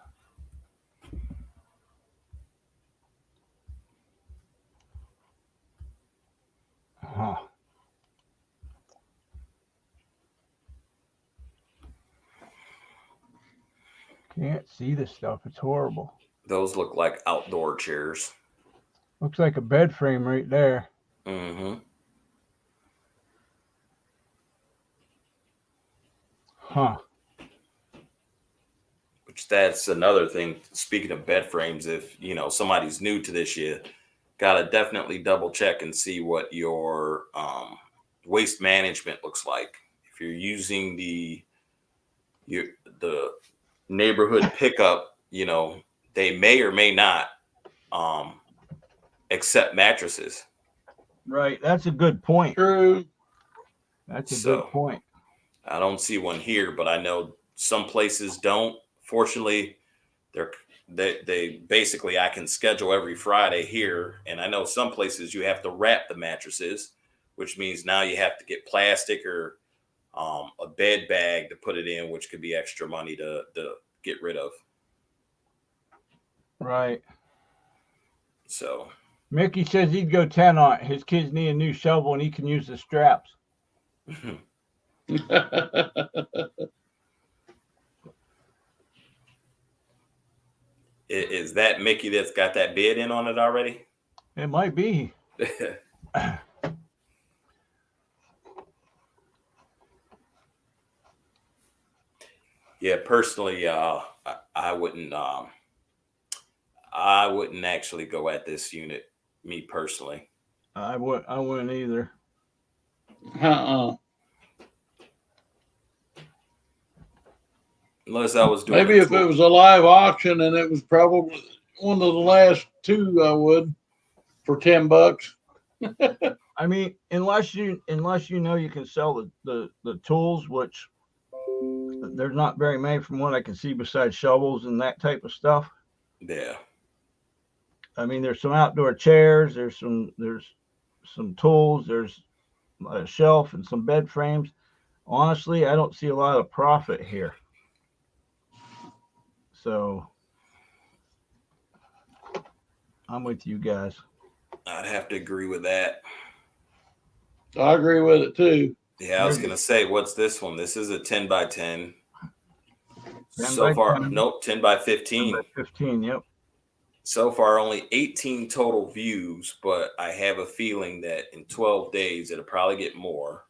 Huh. Can't see this stuff. It's horrible. Those look like outdoor chairs. Looks like a bed frame right there. Mm-hmm. Huh. Which that's another thing. Speaking of bed frames, if somebody's new to this, you gotta definitely double check and see what your waste management looks like. If you're using the neighborhood pickup, they may or may not accept mattresses. Right. That's a good point. True. That's a So, good point. I don't see one here, but I know some places don't. Fortunately, they basically, I can schedule every Friday here, and I know some places you have to wrap the mattresses, which means now you have to get plastic or a bed bag to put it in, which could be extra money to get rid of. Right. So Mickey says he'd go 10 on it. His kids need a new shovel and he can use the straps. Is that Mickey that's got that bid in on it already? It might be. Yeah, personally, I wouldn't actually go at this unit, me personally. I wouldn't either. Unless I was doing Maybe if it was a live auction and it was probably one of the last two, I would for $10. I mean, unless you know you can sell the tools, which there's not very many from what I can see besides shovels and that type of stuff. Yeah. I mean, there's some outdoor chairs, there's some tools, there's a shelf and some bed frames. Honestly, I don't see a lot of profit here. So I'm with you guys. I'd have to agree with that. I agree with it too. Yeah, I was gonna say, what's this one? This is a 10 by 10. 10 So by far, 10. nope, 10 by 15. 10 by 15, yep. So far, only 18 total views, but I have a feeling that in 12 days, it'll probably get more.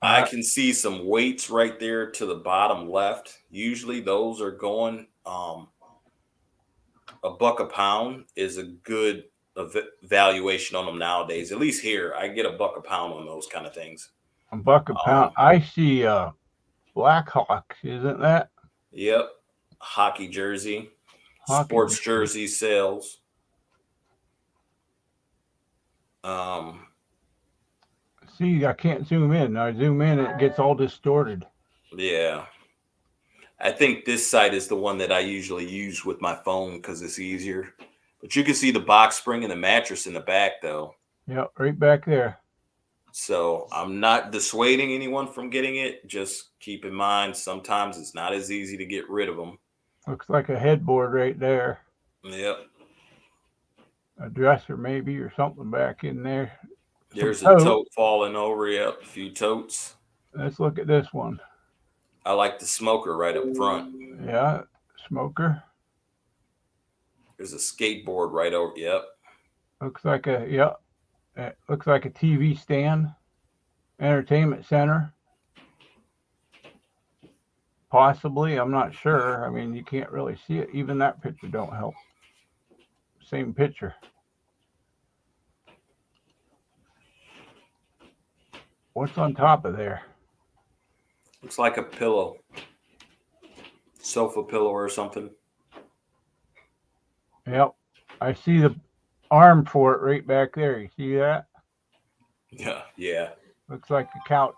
I can see some weights right there to the bottom left. Usually those are going, $1 a pound is a good valuation on them nowadays. At least here, I get $1 a pound on those kind of things. $1 a pound. I see Black Hawk, isn't that? Yep. Hockey jersey, sports jersey sales. See, I can't zoom in. I zoom in, it gets all distorted. Yeah. I think this site is the one that I usually use with my phone because it's easier. But you can see the box spring and the mattress in the back, though. Yep, right back there. So I'm not dissuading anyone from getting it. Just keep in mind, sometimes it's not as easy to get rid of them. Looks like a headboard right there. Yep. A dresser maybe or something back in there. There's Some a tote. tote falling over. Yep. A few totes. Let's look at this one. I like the smoker right up front. Yeah, smoker. There's a skateboard right over. Yep. Looks like a it looks like a TV stand. Entertainment center. Possibly, I'm not sure. I mean, you can't really see it. Even that picture don't help. Same picture. What's on top of there? Looks like a pillow. Sofa pillow or something. Yep. I see the arm for it right back there. You see that? Yeah. Yeah. Looks like a couch.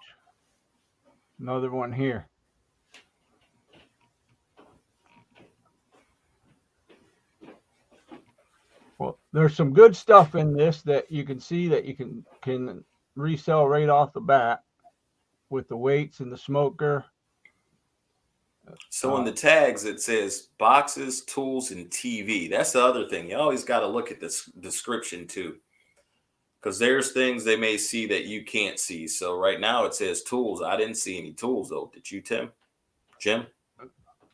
Another one here. Well, there's some good stuff in this that you can see that you can resell right off the bat with the weights and the smoker. So in the tags, it says boxes, tools, and TV. That's the other thing. You always got to look at this description too, because there's things they may see that you can't see. So right now it says tools. I didn't see any tools though. Did you, Tim? Jim?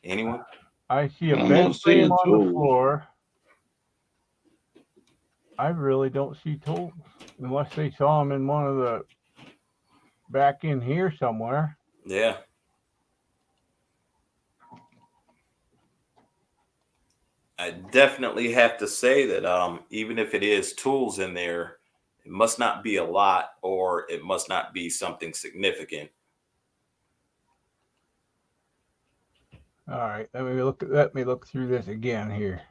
Anyone? I see a I'm bed not seeing frame on the tools. floor. I really don't see tools unless they saw them in one of the back in here somewhere. Yeah. I definitely have to say that even if it is tools in there, it must not be a lot or it must not be something significant. All right, let me look through this again here.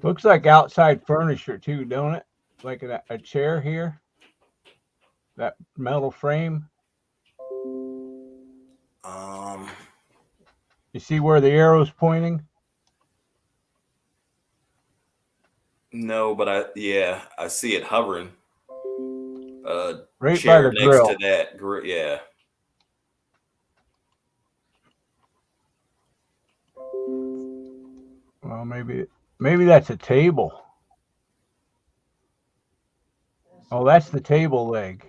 Looks like outside furniture too, don't it? Like a chair here. That metal frame. You see where the arrow's pointing? No, but I see it hovering. Right Chair by the next grill. to that grill. Yeah. Well, maybe that's a table. Oh, that's the table leg.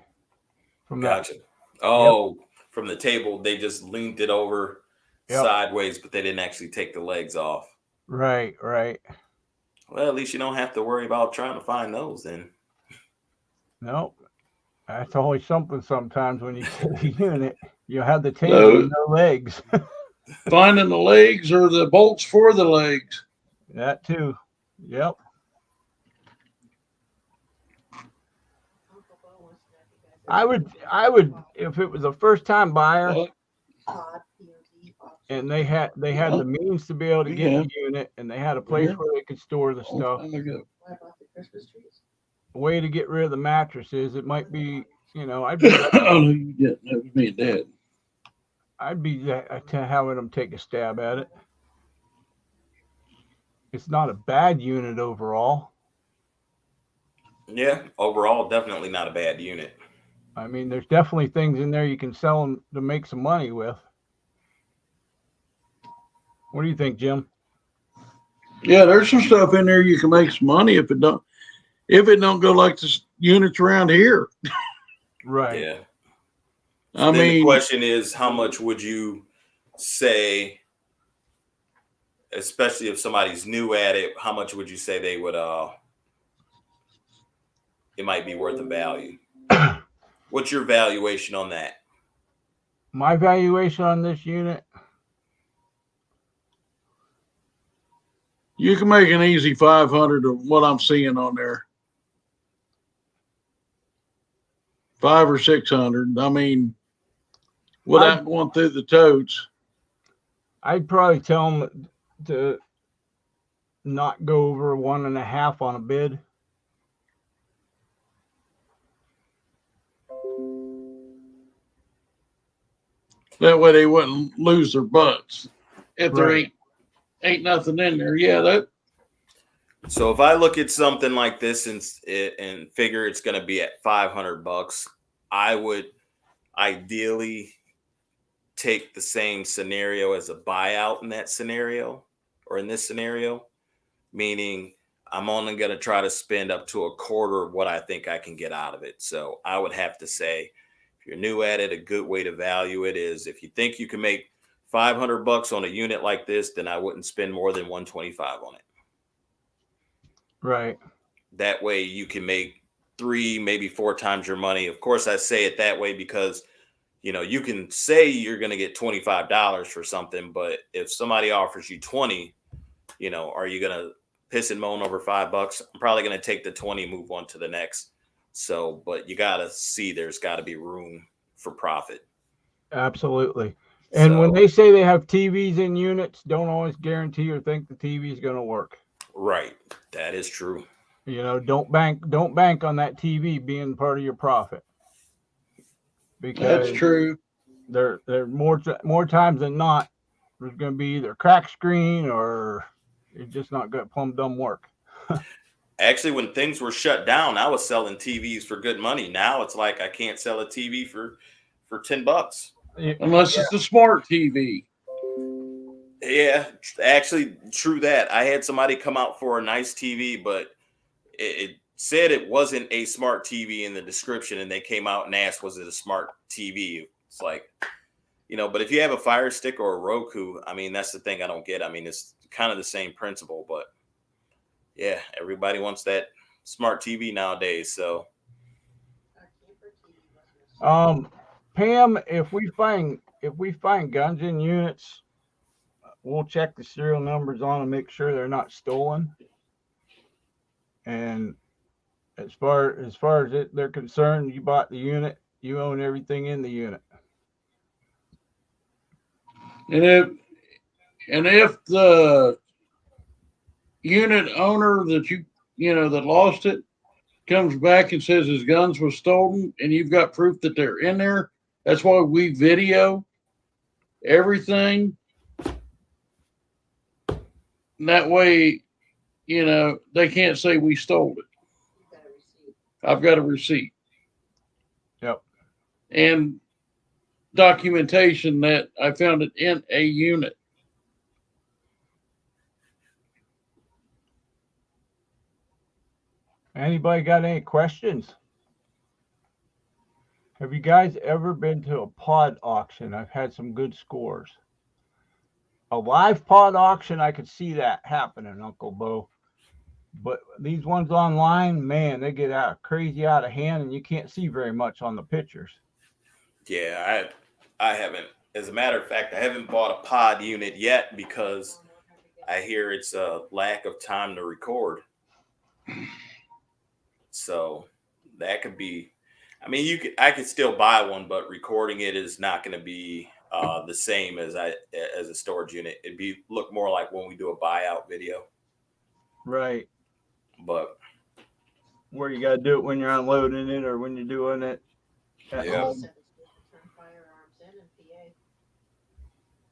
From Gotcha. that. Oh, from the table, they just leaned it over Yep. sideways, but they didn't actually take the legs off. Right. Well, at least you don't have to worry about trying to find those then. Nope. That's always something sometimes when you get a unit. You have the table with no legs. Finding the legs or the bolts for the legs. That too. Yep. Uncle Bo wants to know if you guys I would if it was a first time buyer What? Pod, POD, box. and they had the means to be able to get Yeah. the unit and they had a place Yeah. where they could store the stuff. Time ago. What about the Christmas trees? A way to get rid of the mattresses, it might be, I'd be Oh, no, you didn't. That was me and Dad. having them take a stab at it. It's not a bad unit overall. Yeah, overall, definitely not a bad unit. I mean, there's definitely things in there you can sell them to make some money with. What do you think, Jim? Yeah, there's some stuff in there you can make some money if it don't go like the units around here. Right. Yeah. I Then the mean, question is, how much would you say, especially if somebody's new at it, how much would you say they would it might be worth a value? What's your valuation on that? My valuation on this unit, you can make an easy 500 of what I'm seeing on there. 500 or 600. I mean, without going through the totes. I'd probably tell them to not go over 1.5 on a bid. That way they wouldn't lose their butts if there Right. ain't nothing in there. Yeah, So if I look at something like this and figure it's going to be at $500, I would ideally take the same scenario as a buyout in that scenario, or in this scenario, meaning I'm only going to try to spend up to a quarter of what I think I can get out of it. So I would have to say, if you're new at it, a good way to value it is if you think you can make $500 on a unit like this, then I wouldn't spend more than 125 on it. Right. That way you can make 3, maybe 4 times your money. Of course, I say it that way because, you know, you can say you're going to get $25 for something, but if somebody offers you 20, you know, are you going to piss and moan over $5? I'm probably going to take the 20, move on to the next. So, but you got to see there's got to be room for profit. Absolutely. And when they say they have TVs in units, don't always guarantee or think the TV is going to work. Right. That is true. You know, don't bank on that TV being part of your profit. Because That's true. There more times than not, there's going to be either crack screen or it's just not good, plumb dumb work. Actually, when things were shut down, I was selling TVs for good money. Now it's like I can't sell a TV for $10. Unless it's a smart TV. Yeah, actually, true that. I had somebody come out for a nice TV, but it said it wasn't a smart TV in the description, and they came out and asked, was it a smart TV? It's like, you know, but if you have a Fire Stick or a Roku, I mean, that's the thing I don't get. I mean, it's kind of the same principle, but yeah, everybody wants that smart TV nowadays. So, Pam, if we find guns in units, we'll check the serial numbers on and make sure they're not stolen. And as far as they're concerned, you bought the unit, you own everything in the unit. And if the unit owner that that lost it comes back and says his guns was stolen and you've got proof that they're in there, that's why we video everything. And that way, they can't say we stole it. I've got a receipt. Yep. And documentation that I found it in a unit. Anybody got any questions? Have you guys ever been to a pod auction? I've had some good scores. A live pod auction, I could see that happening, Uncle Bo. But these ones online, man, they get crazy out of hand, and you can't see very much on the pictures. Yeah, I haven't. As a matter of fact, I haven't bought a pod unit yet because I hear it's a lack of time to record. So that could be. I mean, I could still buy one, but recording it is not going to be the same as a storage unit. It'd look more like when we do a buyout video. Right. But where you got to do it when you're unloading it or when you're doing it at home.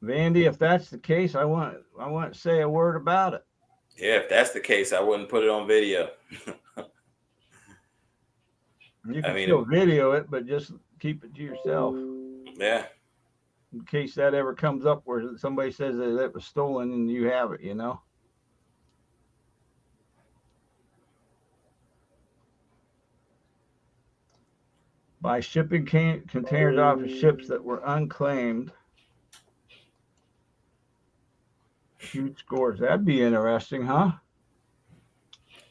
Vandy, if that's the case, I want to say a word about it. Yeah, if that's the case, I wouldn't put it on video. You can still video it, but just keep it to yourself. Yeah. In case that ever comes up where somebody says that it was stolen and you have it, By shipping containers off of ships that were unclaimed. Huge scores. That'd be interesting, huh?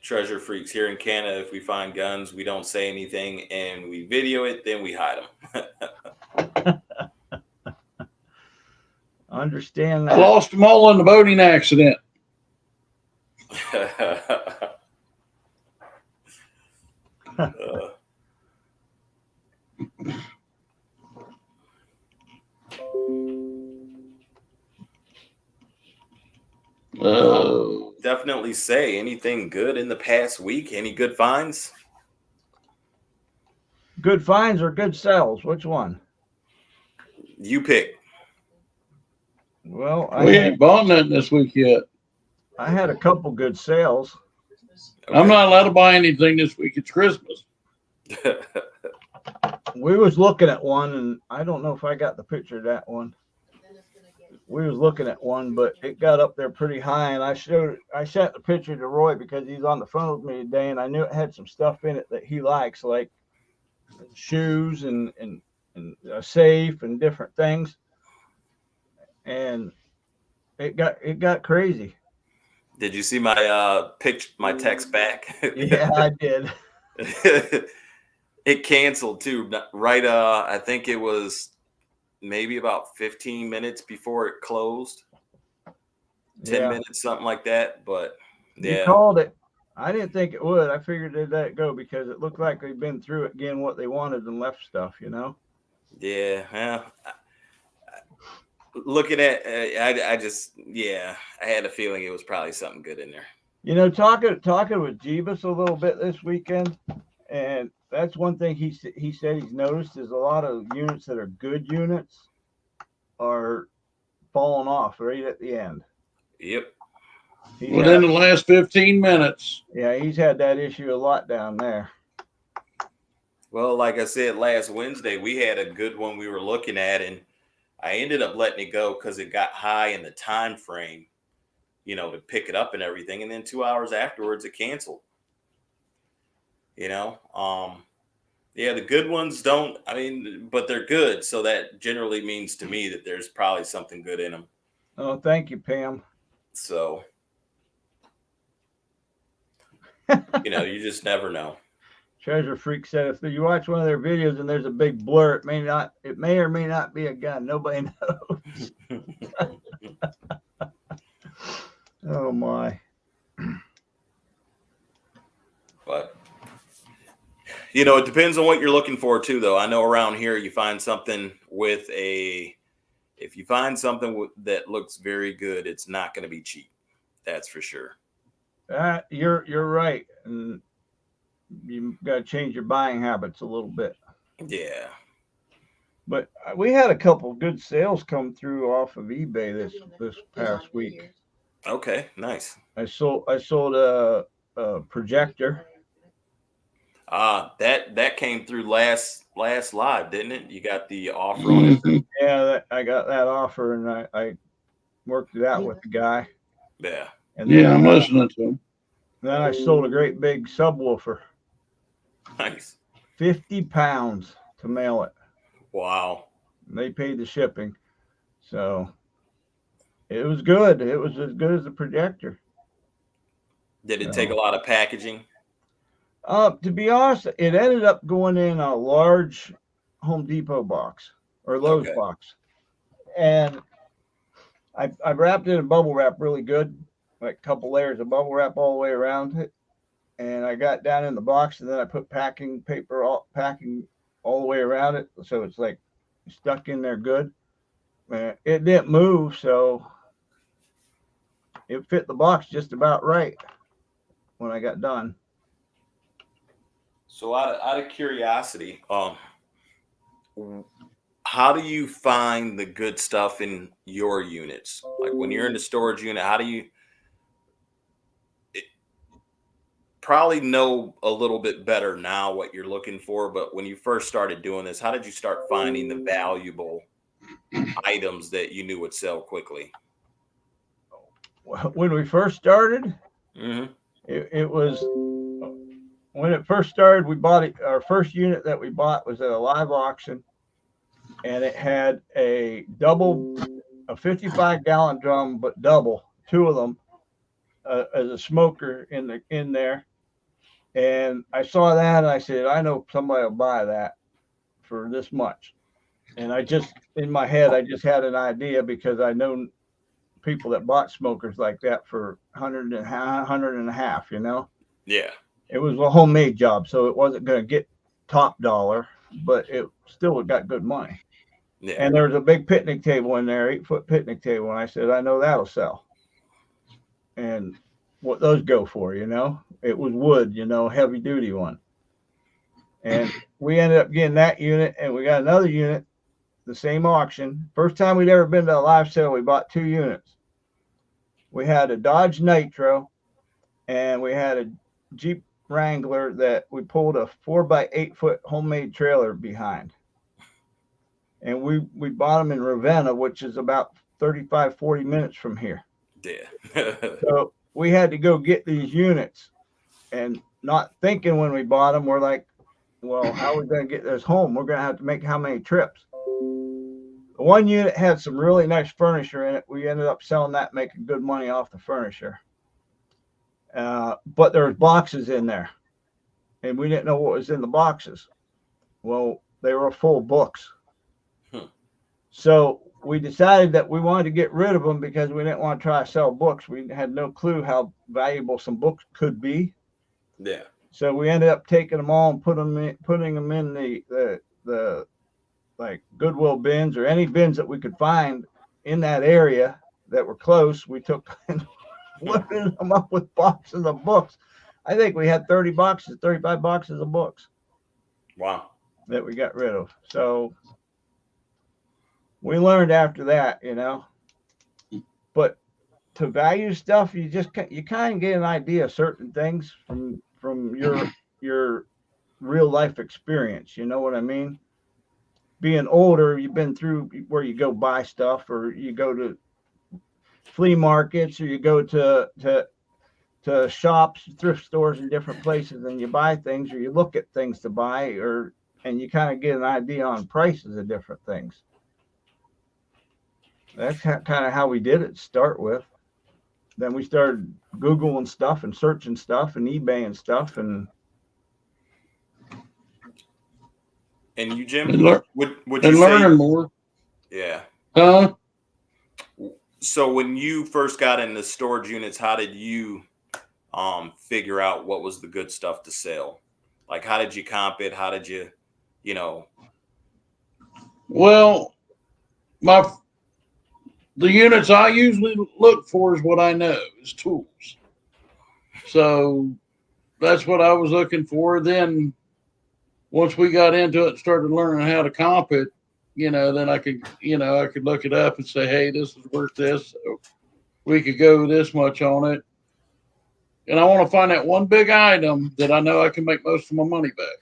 Treasure freaks here in Canada. If we find guns, we don't say anything and we video it, then we hide them. Understand that. I lost them all in the boating accident. Definitely say anything good in the past week. Any good finds? Good finds or good sells? Which one? You pick. Well, we ain't bought nothing this week yet. I had a couple good sales. I'm not allowed to buy anything this week. It's Christmas. We was looking at one, and I don't know if I got the picture of that one. Then it's gonna get. We was looking at one, but it got up there pretty high, and I sent the picture to Roy because he's on the phone with me today, and I knew it had some stuff in it that he likes, like shoes and a safe and different things. And it got crazy. Did you see my my text back? Yeah, I did. It canceled too. Right, I think it was maybe about 15 minutes before it closed. 10 Yeah. minutes, something like that. But You yeah, called it. I didn't think it would. I figured they'd let it go because it looked like they'd been through it, getting what they wanted and left stuff, you know? yeah. Looking at, I just, yeah, I had a feeling it was probably something good in there. You know, talking with Jeebus a little bit this weekend, and that's one thing he said he's noticed is a lot of units that are good units are falling off right at the end. Yep. Within the last 15 minutes. Yeah, he's had that issue a lot down there. Well, like I said, last Wednesday, we had a good one we were looking at, and I ended up letting it go because it got high in the time frame, you know, to pick it up and everything. And then 2 hours afterwards, it canceled. You know, yeah, the good ones don't, I mean, but they're good. So that generally means to me that there's probably something good in them. Oh, thank you, Pam. So, you know, you just never know. Treasure Freak said if you watch one of their videos and there's a big blur, it may or may not be a gun. Nobody knows. Oh my. But you know, it depends on what you're looking for too, though. I know around here you find something if you find something that looks very good, it's not going to be cheap. That's for sure. You're right. And you got to change your buying habits a little bit. Yeah. But we had a couple good sales come through off of eBay this past week. Okay, nice. I sold a projector. That came through last live, didn't it? You got the offer on it. Yeah, I got that offer, and I worked it out with the guy. Yeah. And then, I'm listening to him. Then I sold a great big subwoofer. Nice. 50 pounds to mail it. Wow. They paid the shipping. So it was good. It was as good as the projector. Did it take a lot of packaging? To be honest, it ended up going in a large Home Depot box or Lowe's box. And I wrapped it in bubble wrap really good, like a couple layers of bubble wrap all the way around it. And I got down in the box, and then I put packing all the way around it, so it's like stuck in there good. It didn't move, so it fit the box just about right when I got done. So out of curiosity, how do you find the good stuff in your units? Like when you're in the storage unit, how do you probably know a little bit better now what you're looking for, but when you first started doing this, how did you start finding the valuable items that you knew would sell quickly? When we first started, it was when it first started, we bought it. Our first unit that we bought was at a live auction, and it had a 55-gallon drum, but double, two of them, as a smoker in there. And I saw that, and I said, I know somebody will buy that for this much. And I just, in my head, I just had an idea because I know people that bought smokers like that for $100 and a half, you know? Yeah. It was a homemade job, so it wasn't going to get top dollar, but it still got good money. Yeah. And there was a big picnic table in there, 8-foot picnic table. And I said, I know that'll sell. And what those go for, you know? It was wood, you know, heavy duty one. And we ended up getting that unit, and we got another unit, the same auction. First time we'd ever been to a live sale, we bought 2 units. We had a Dodge Nitro, and we had Jeep Wrangler that we pulled a 4x8 foot homemade trailer behind. And we bought them in Ravenna, which is about 35, 40 minutes from here. Yeah. So we had to go get these units, and not thinking when we bought them, we're like, well, how are we going to get this home? We're going to have to make how many trips? The one unit had some really nice furniture in it. We ended up selling that, making good money off the furniture. But there was boxes in there, and we didn't know what was in the boxes. Well, they were full of books. So we decided that we wanted to get rid of them because we didn't want to try to sell books. We had no clue how valuable some books could be. Yeah. So we ended up taking them all and putting them in the like Goodwill bins or any bins that we could find in that area that were close. We took and loaded them up with boxes of books. I think we had 35 boxes of books. Wow. That we got rid of. So we learned after that, but to value stuff, you kind of get an idea of certain things from your real life experience. You know what I mean? Being older, you've been through where you go buy stuff, or you go to flea markets, or you go to shops, thrift stores in different places, and you buy things, or you look at things to buy, and you kind of get an idea on prices of different things. That's kind of how we did it to start with. Then we started Googling stuff and searching stuff and eBaying stuff. And you, Jim, And would you and say? learning more. Yeah. Huh? So when you first got into storage units, how did you figure out what was the good stuff to sell? Like, how did you comp it? How did you, Well, the units I usually look for is what I know is tools. So that's what I was looking for. Then once we got into it and started learning how to comp it, then I could look it up and say, hey, this is worth this. So we could go this much on it. And I want to find that one big item that I know I can make most of my money back.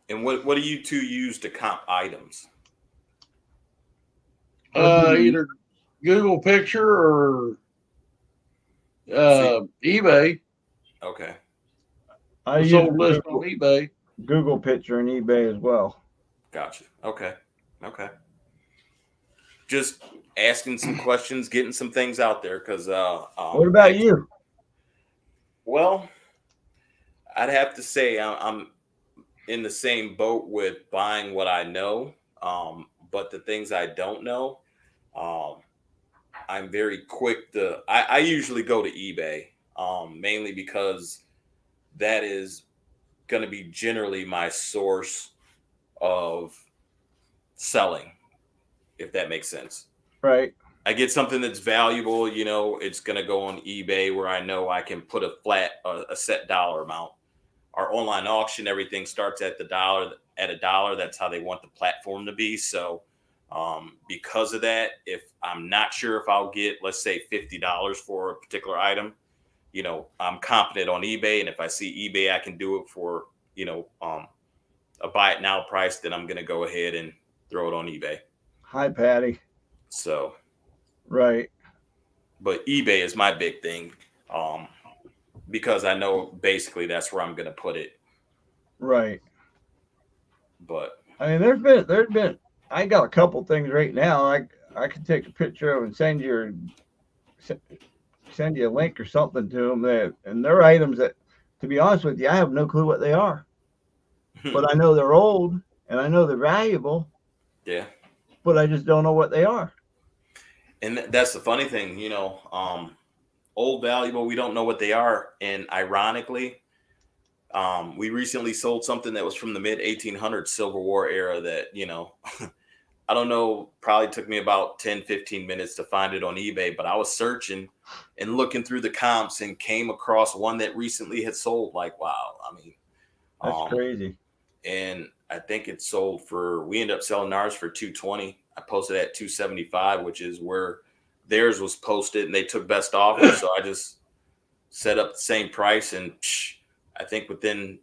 And what do you two use to comp items? Either Google Picture or eBay. Okay. I The use sold list on eBay. Google Picture and eBay as well. Gotcha. Okay. Just asking some questions, getting some things out there. Because what about you? Well, I'd have to say I'm in the same boat with buying what I know, but the things I don't know, I'm very quick to. I usually go to eBay, mainly because that is going to be generally my source of selling, if that makes sense. Right. I get something that's valuable, it's going to go on eBay where I know I can put a set dollar amount. Our online auction, everything starts at a dollar. That's how they want the platform to be. So because of that, if I'm not sure if I'll get, let's say, $50 for a particular item, I'm confident on eBay. And if I see eBay, I can do it for, a buy it now price, then I'm going to go ahead and throw it on eBay. Hi, Patty. So, right. But eBay is my big thing, because I know basically that's where I'm going to put it. Right. But I mean, there's been, I got a couple things right now. I can take a picture of and send you a link or something to them and they're items that, to be honest with you, I have no clue what they are. But I know they're old and I know they're valuable. Yeah. But I just don't know what they are. And that's the funny thing, old valuable, we don't know what they are. And ironically, we recently sold something that was from the mid 1800s Civil War era that, I don't know, probably took me about 10, 15 minutes to find it on eBay, but I was searching and looking through the comps and came across one that recently had sold. Like, wow. I mean, that's crazy. And I think it sold we ended up selling ours for $220. I posted at $275, which is where theirs was posted, and they took best offer. So I just set up the same price, and I think within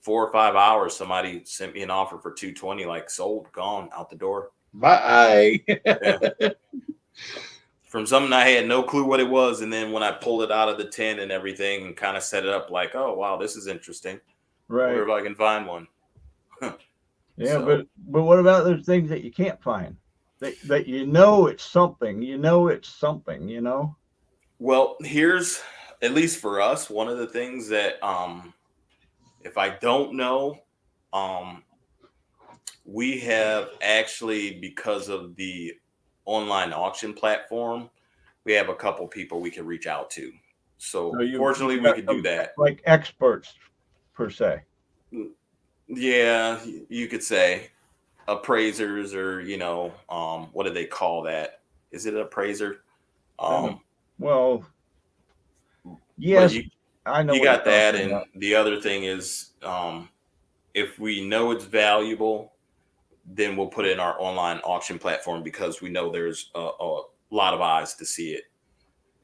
4 or 5 hours, somebody sent me an offer for 220, like sold, gone, out the door. Bye. Yeah. From something I had no clue what it was, and then when I pulled it out of the tin and everything and kind of set it up, like, oh wow, this is interesting. Right. Wonder if I can find one. Yeah, So, but what about those things that you can't find? That you know it's something. You know it's something. You know. well, here's, at least for us, one of the things that if I don't know, we have actually, because of the online auction platform, we have a couple people we can reach out to. So fortunately, you we got could do that. Like experts, per se. Yeah, you could say appraisers, or what do they call that? Is it an appraiser? Well, But yes, I know you what got you're that, talking and about. the other thing is, if we know it's valuable, then we'll put it in our online auction platform, because we know there's a lot of eyes to see it,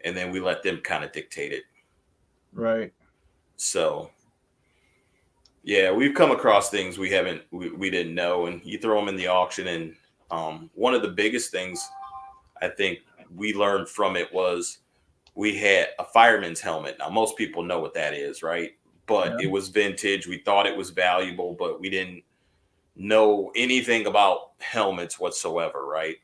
and then we let them kind of dictate it. Right. So yeah, we've come across things we didn't know, and you throw them in the auction. And one of the biggest things I think we learned from it was we had a fireman's helmet. Now, most people know what that is, right? But Yeah. it was vintage. We thought it was valuable, but we didn't know anything about helmets whatsoever, right?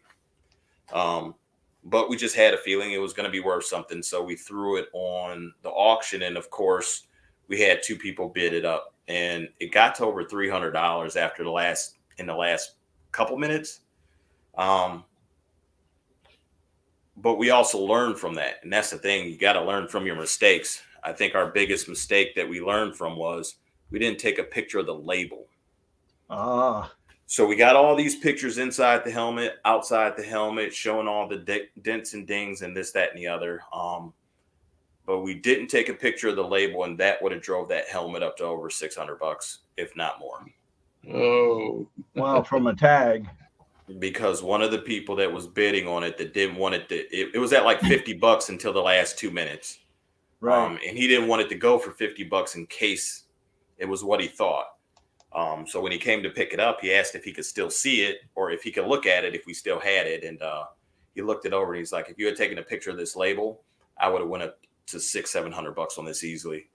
But we just had a feeling it was going to be worth something, so we threw it on the auction, and of course, we had 2 people bid it up, and it got to over $300 after in the last couple minutes. But we also learned from that, and that's the thing. You got to learn from your mistakes. I think our biggest mistake that we learned from was we didn't take a picture of the label. Ah. So we got all these pictures inside the helmet, outside the helmet, showing all the dents and dings and this, that, and the other. But we didn't take a picture of the label, and that would have drove that helmet up to over $600, if not more. Oh, Wow, from a tag. Because one of the people that was bidding on it that didn't want it it was at like $50 until the last 2 minutes. Right. And he didn't want it to go for $50 in case it was what he thought. So when he came to pick it up, he asked if he could still see it, or if he could look at it if we still had it. And he looked it over, and he's like, if you had taken a picture of this label, I would have went up to $600-700 on this easily.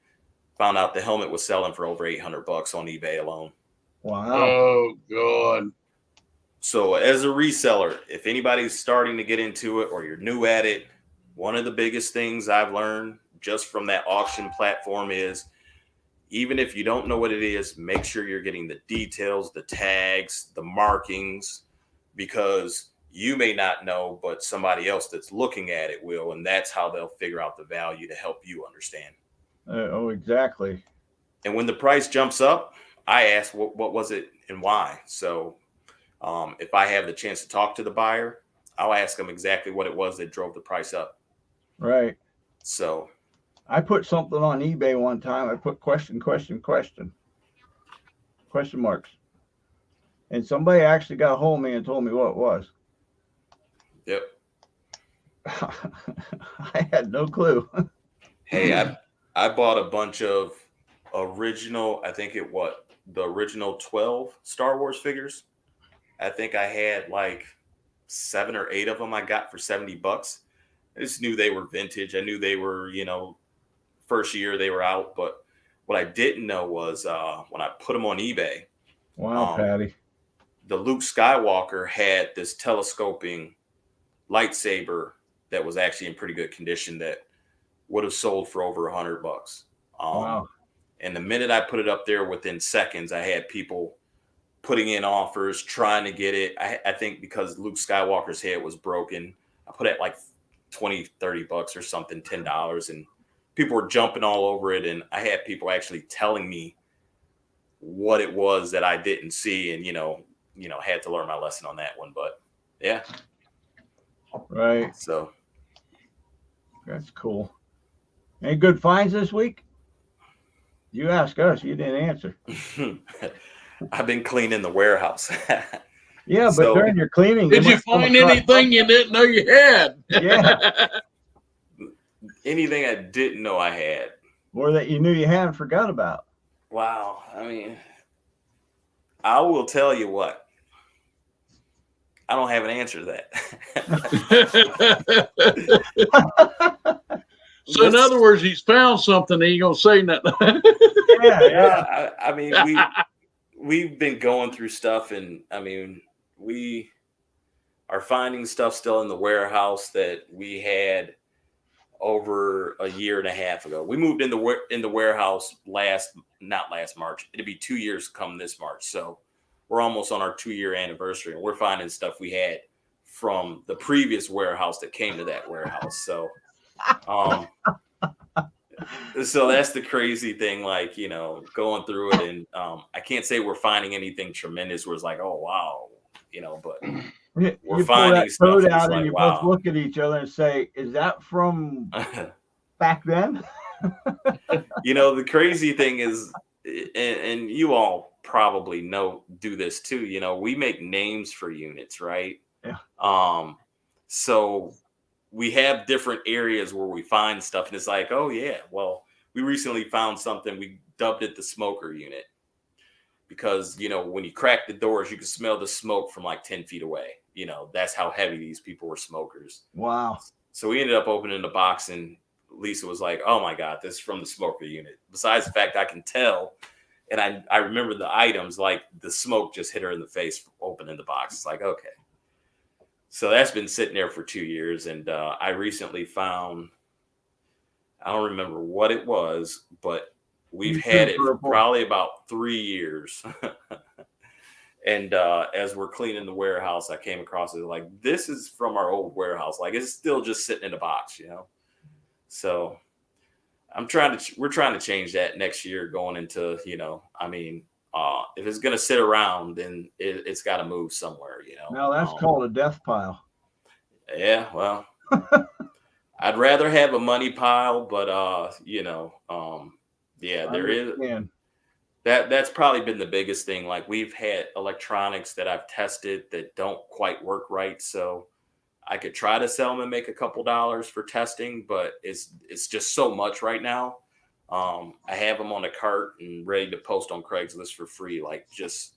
Found out the helmet was selling for over $800 on eBay alone. Wow. Oh God. So as a reseller, if anybody's starting to get into it or you're new at it, one of the biggest things I've learned just from that auction platform is, even if you don't know what it is, make sure you're getting the details, the tags, the markings, because you may not know, but somebody else that's looking at it will, and that's how they'll figure out the value to help you understand. Oh, exactly. And when the price jumps up, I ask what was it and why. So if I have the chance to talk to the buyer, I'll ask them exactly what it was that drove the price up. Right. So I put something on eBay one time. I put question marks. And somebody actually got a hold of me and told me what it was. yep. I had no clue. Hey, I bought a bunch of original, I think the original 12 Star Wars figures. I think I had like 7 or 8 of them I got for $70. I just knew they were vintage. I knew they were, first year they were out. But what I didn't know was when I put them on eBay, Wow, Patty. the Luke Skywalker had this telescoping lightsaber that was actually in pretty good condition that would have sold for over $100. Wow. And the minute I put it up there, within seconds, I had people putting in offers, trying to get it. I think because Luke Skywalker's head was broken, I put it like $20-30 or something, $10, and people were jumping all over it. And I had people actually telling me what it was that I didn't see, and had to learn my lesson on that one. But yeah, Right. so That's cool. Any good finds this week? You asked us, you didn't answer. I've been cleaning the warehouse. Yeah, but So- during your cleaning, Did you might come find across anything you didn't know you had? Yeah. Anything I didn't know I had. or that you knew you had and forgot about? Wow. I mean, I will tell you what. I don't have an answer to that. So in other words, he's found something. He ain't gonna say nothing. Yeah. I mean, we've been going through stuff, and I mean, we are finding stuff still in the warehouse that we had over a year and a half ago. We moved in the warehouse not last March. It'll be 2 years come this March. So we're almost on our 2-year anniversary, and we're finding stuff we had from the previous warehouse that came to that warehouse. So, so that's the crazy thing, like, you know, going through it. And I can't say we're finding anything tremendous where it's like, oh, wow, you know, but we're you finding pull that stuff code that's out like, and you wow. both look at each other and say, is that from back then? You know, the crazy thing is, and you all probably do this too, you know, we make names for units, right? Yeah. So we have different areas where we find stuff, and it's like, oh yeah, well, we recently found something, we dubbed it the smoker unit, because, you know, when you crack the doors, you can smell the smoke from like 10 feet away. You know, that's how heavy these people were smokers. Wow. So we ended up opening the box, and Lisa was like, oh my God, this is from the smoker unit. Besides the fact I can tell, and I remember the items, like the smoke just hit her in the face opening the box. It's like, okay. So that's been sitting there for 2 years. And I recently found, I don't remember what it was, but we've had it for probably about 3 years. And as we're cleaning the warehouse, I came across it, like, this is from our old warehouse. Like, it's still just sitting in a box, you know? So we're trying to change that next year going into, you know, I mean, if it's going to sit around, then it's got to move somewhere, you know? Now that's called a death pile. Yeah. Well, I'd rather have a money pile, but, you know, yeah, there is. That's probably been the biggest thing. Like, we've had electronics that I've tested that don't quite work right. So I could try to sell them and make a couple dollars for testing, but it's just so much right now. I have them on the cart and ready to post on Craigslist for free. Like, just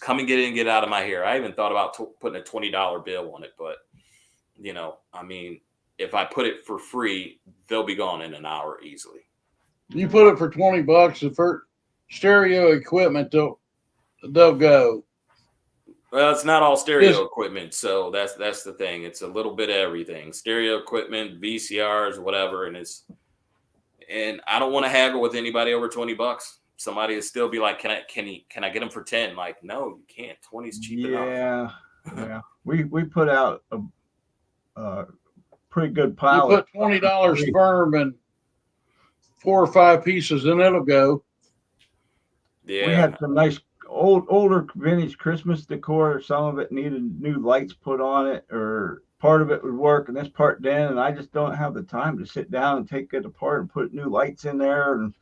come and get in and get out of my hair. I even thought about putting a $20 bill on it, but, you know, I mean, if I put it for free, they'll be gone in an hour easily. You put it for $20, and for stereo equipment, they'll go. Well, it's not all stereo equipment, so that's the thing. It's a little bit of everything: stereo equipment, VCRs, whatever. And I don't want to haggle with anybody over $20. Somebody will still be like, "Can I get them for 10?" Like, no, you can't. 20 is cheap enough. Yeah. We put out a pretty good pile. You put $20 sperm and 4 or 5 pieces, and it'll go. Yeah. We had some nice older vintage Christmas decor. Some of it needed new lights put on it, or part of it would work and this part didn't. And I just don't have the time to sit down and take it apart and put new lights in there. And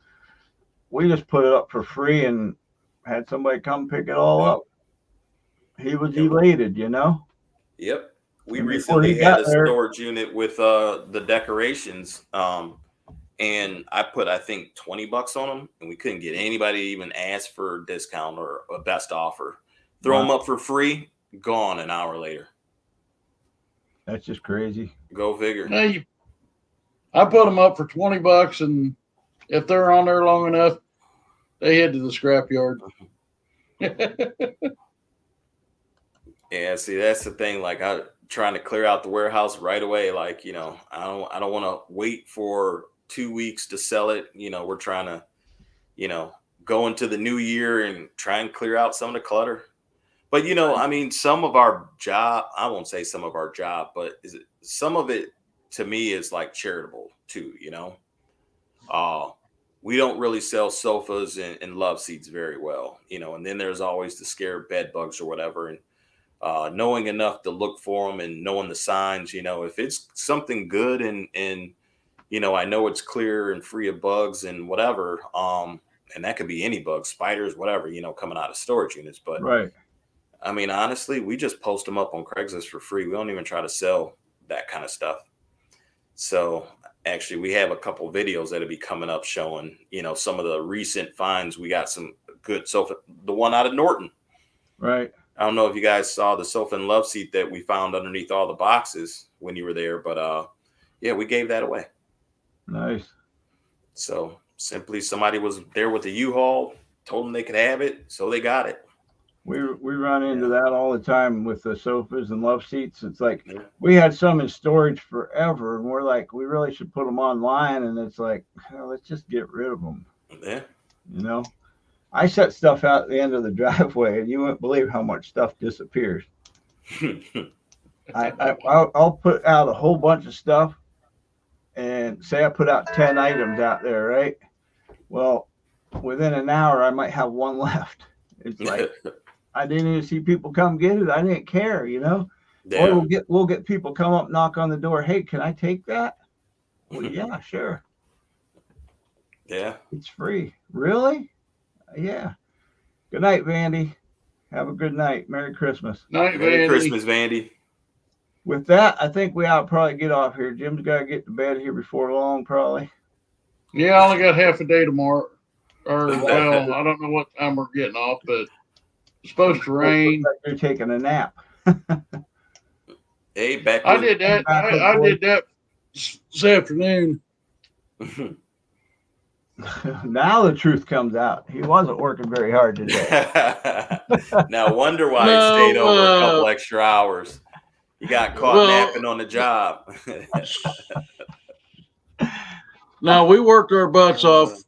we just put it up for free and had somebody come pick it all up. He was elated, you know? Yep. We recently had a storage unit with the decorations. And I put, I think, $20 on them, and we couldn't get anybody to even ask for a discount or a best offer. Throw them up for free, gone an hour later. That's just crazy. Go figure. Hey, I put them up for $20, and if they're on there long enough, they head to the scrapyard. Yeah, see, that's the thing. Like, I'm trying to clear out the warehouse right away. Like, you know, I don't want to wait for 2 weeks to sell it. You know, we're trying to, you know, go into the new year and try and clear out some of the clutter. But, you know, I mean, some of our job, I won't say some of our job, but some of it to me is like charitable too, you know. We don't really sell sofas and love seats very well, you know, and then there's always the scared bed bugs or whatever. And knowing enough to look for them and knowing the signs, you know, if it's something good and you know, I know it's clear and free of bugs and whatever. And that could be any bugs, spiders, whatever, you know, coming out of storage units. But right. I mean, honestly, we just post them up on Craigslist for free. We don't even try to sell that kind of stuff. So actually, we have a couple videos that'll be coming up showing, some of the recent finds. We got some good sofa. The one out of Norton. Right. I don't know if you guys saw the sofa and love seat that we found underneath all the boxes when you were there, but yeah, we gave that away. Nice. So simply somebody was there with the U-Haul, told them they could have it, so they got it. We run into that all the time with the sofas and love seats. It's like Yeah. we had some in storage forever, and we're like, we really should put them online. And it's like, let's just get rid of them. Yeah. I set stuff out at the end of the driveway, and you wouldn't believe how much stuff disappears. I'll put out a whole bunch of stuff, and say I put out 10 items out there, right? Well, within an hour, I might have one left. It's like I didn't even see people come get it. I didn't care, Yeah. Or we'll get people come up, knock on the door. Hey, can I take that? Well, yeah, sure. Yeah. It's free. Really? Yeah. Good night, Vandy. Have a good night. Merry Christmas. Night, Merry Vandy. Christmas, Vandy. With that, I think we ought to probably get off here. Jim's got to get to bed here before long, probably. Yeah, I only got half a day tomorrow. Or, well, I don't know what time we're getting off, but it's supposed to rain. Looks like you're taking a nap. Hey, back. I did that. I did that this afternoon. Now the truth comes out. He wasn't working very hard today. Now, wonder why he stayed over a couple extra hours. He got caught napping on the job. No, we worked our butts off.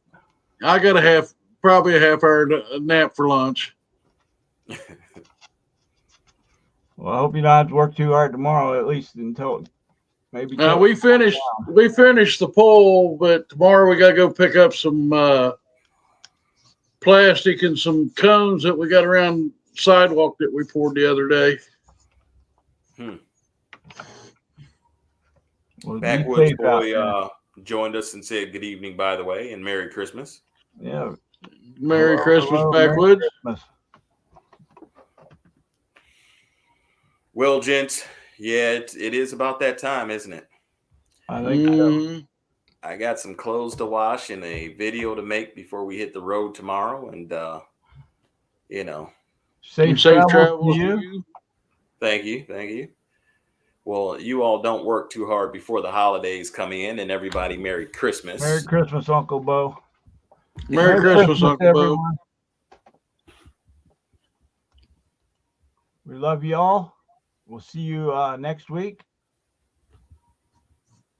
I got probably a half hour nap for lunch. Well, I hope you don't have to work too hard tomorrow, at least until maybe. We finished the pole, but tomorrow we got to go pick up some plastic and some cones that we got around the sidewalk that we poured the other day. Well, Backwoods Boy joined us and said good evening, by the way, and Merry Christmas. Yeah. Merry Christmas, Hello, Backwoods. Merry Christmas. Well, gents, yeah, it is about that time, isn't it? I think so. I got some clothes to wash and a video to make before we hit the road tomorrow, and Safe travels to you. Thank you. Well, you all don't work too hard before the holidays come in, and everybody Merry Christmas. Merry Christmas, Uncle Bo. Merry Christmas, Uncle Bo. We love you all. We'll see you next week.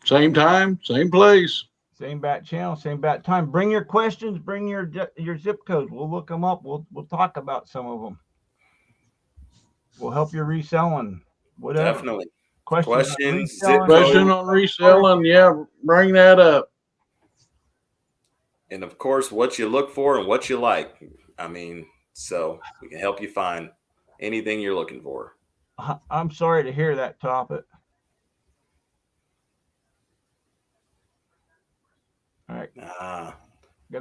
Same time, same place. Same bat channel, same bat time. Bring your questions. Bring your zip codes. We'll look them up. We'll talk about some of them. We'll help you reselling. Whatever. Definitely. Questions. Question on reselling. Yeah, bring that up. And of course, what you look for and what you like. I mean, so we can help you find anything you're looking for. I'm sorry to hear that, Toppet. All right.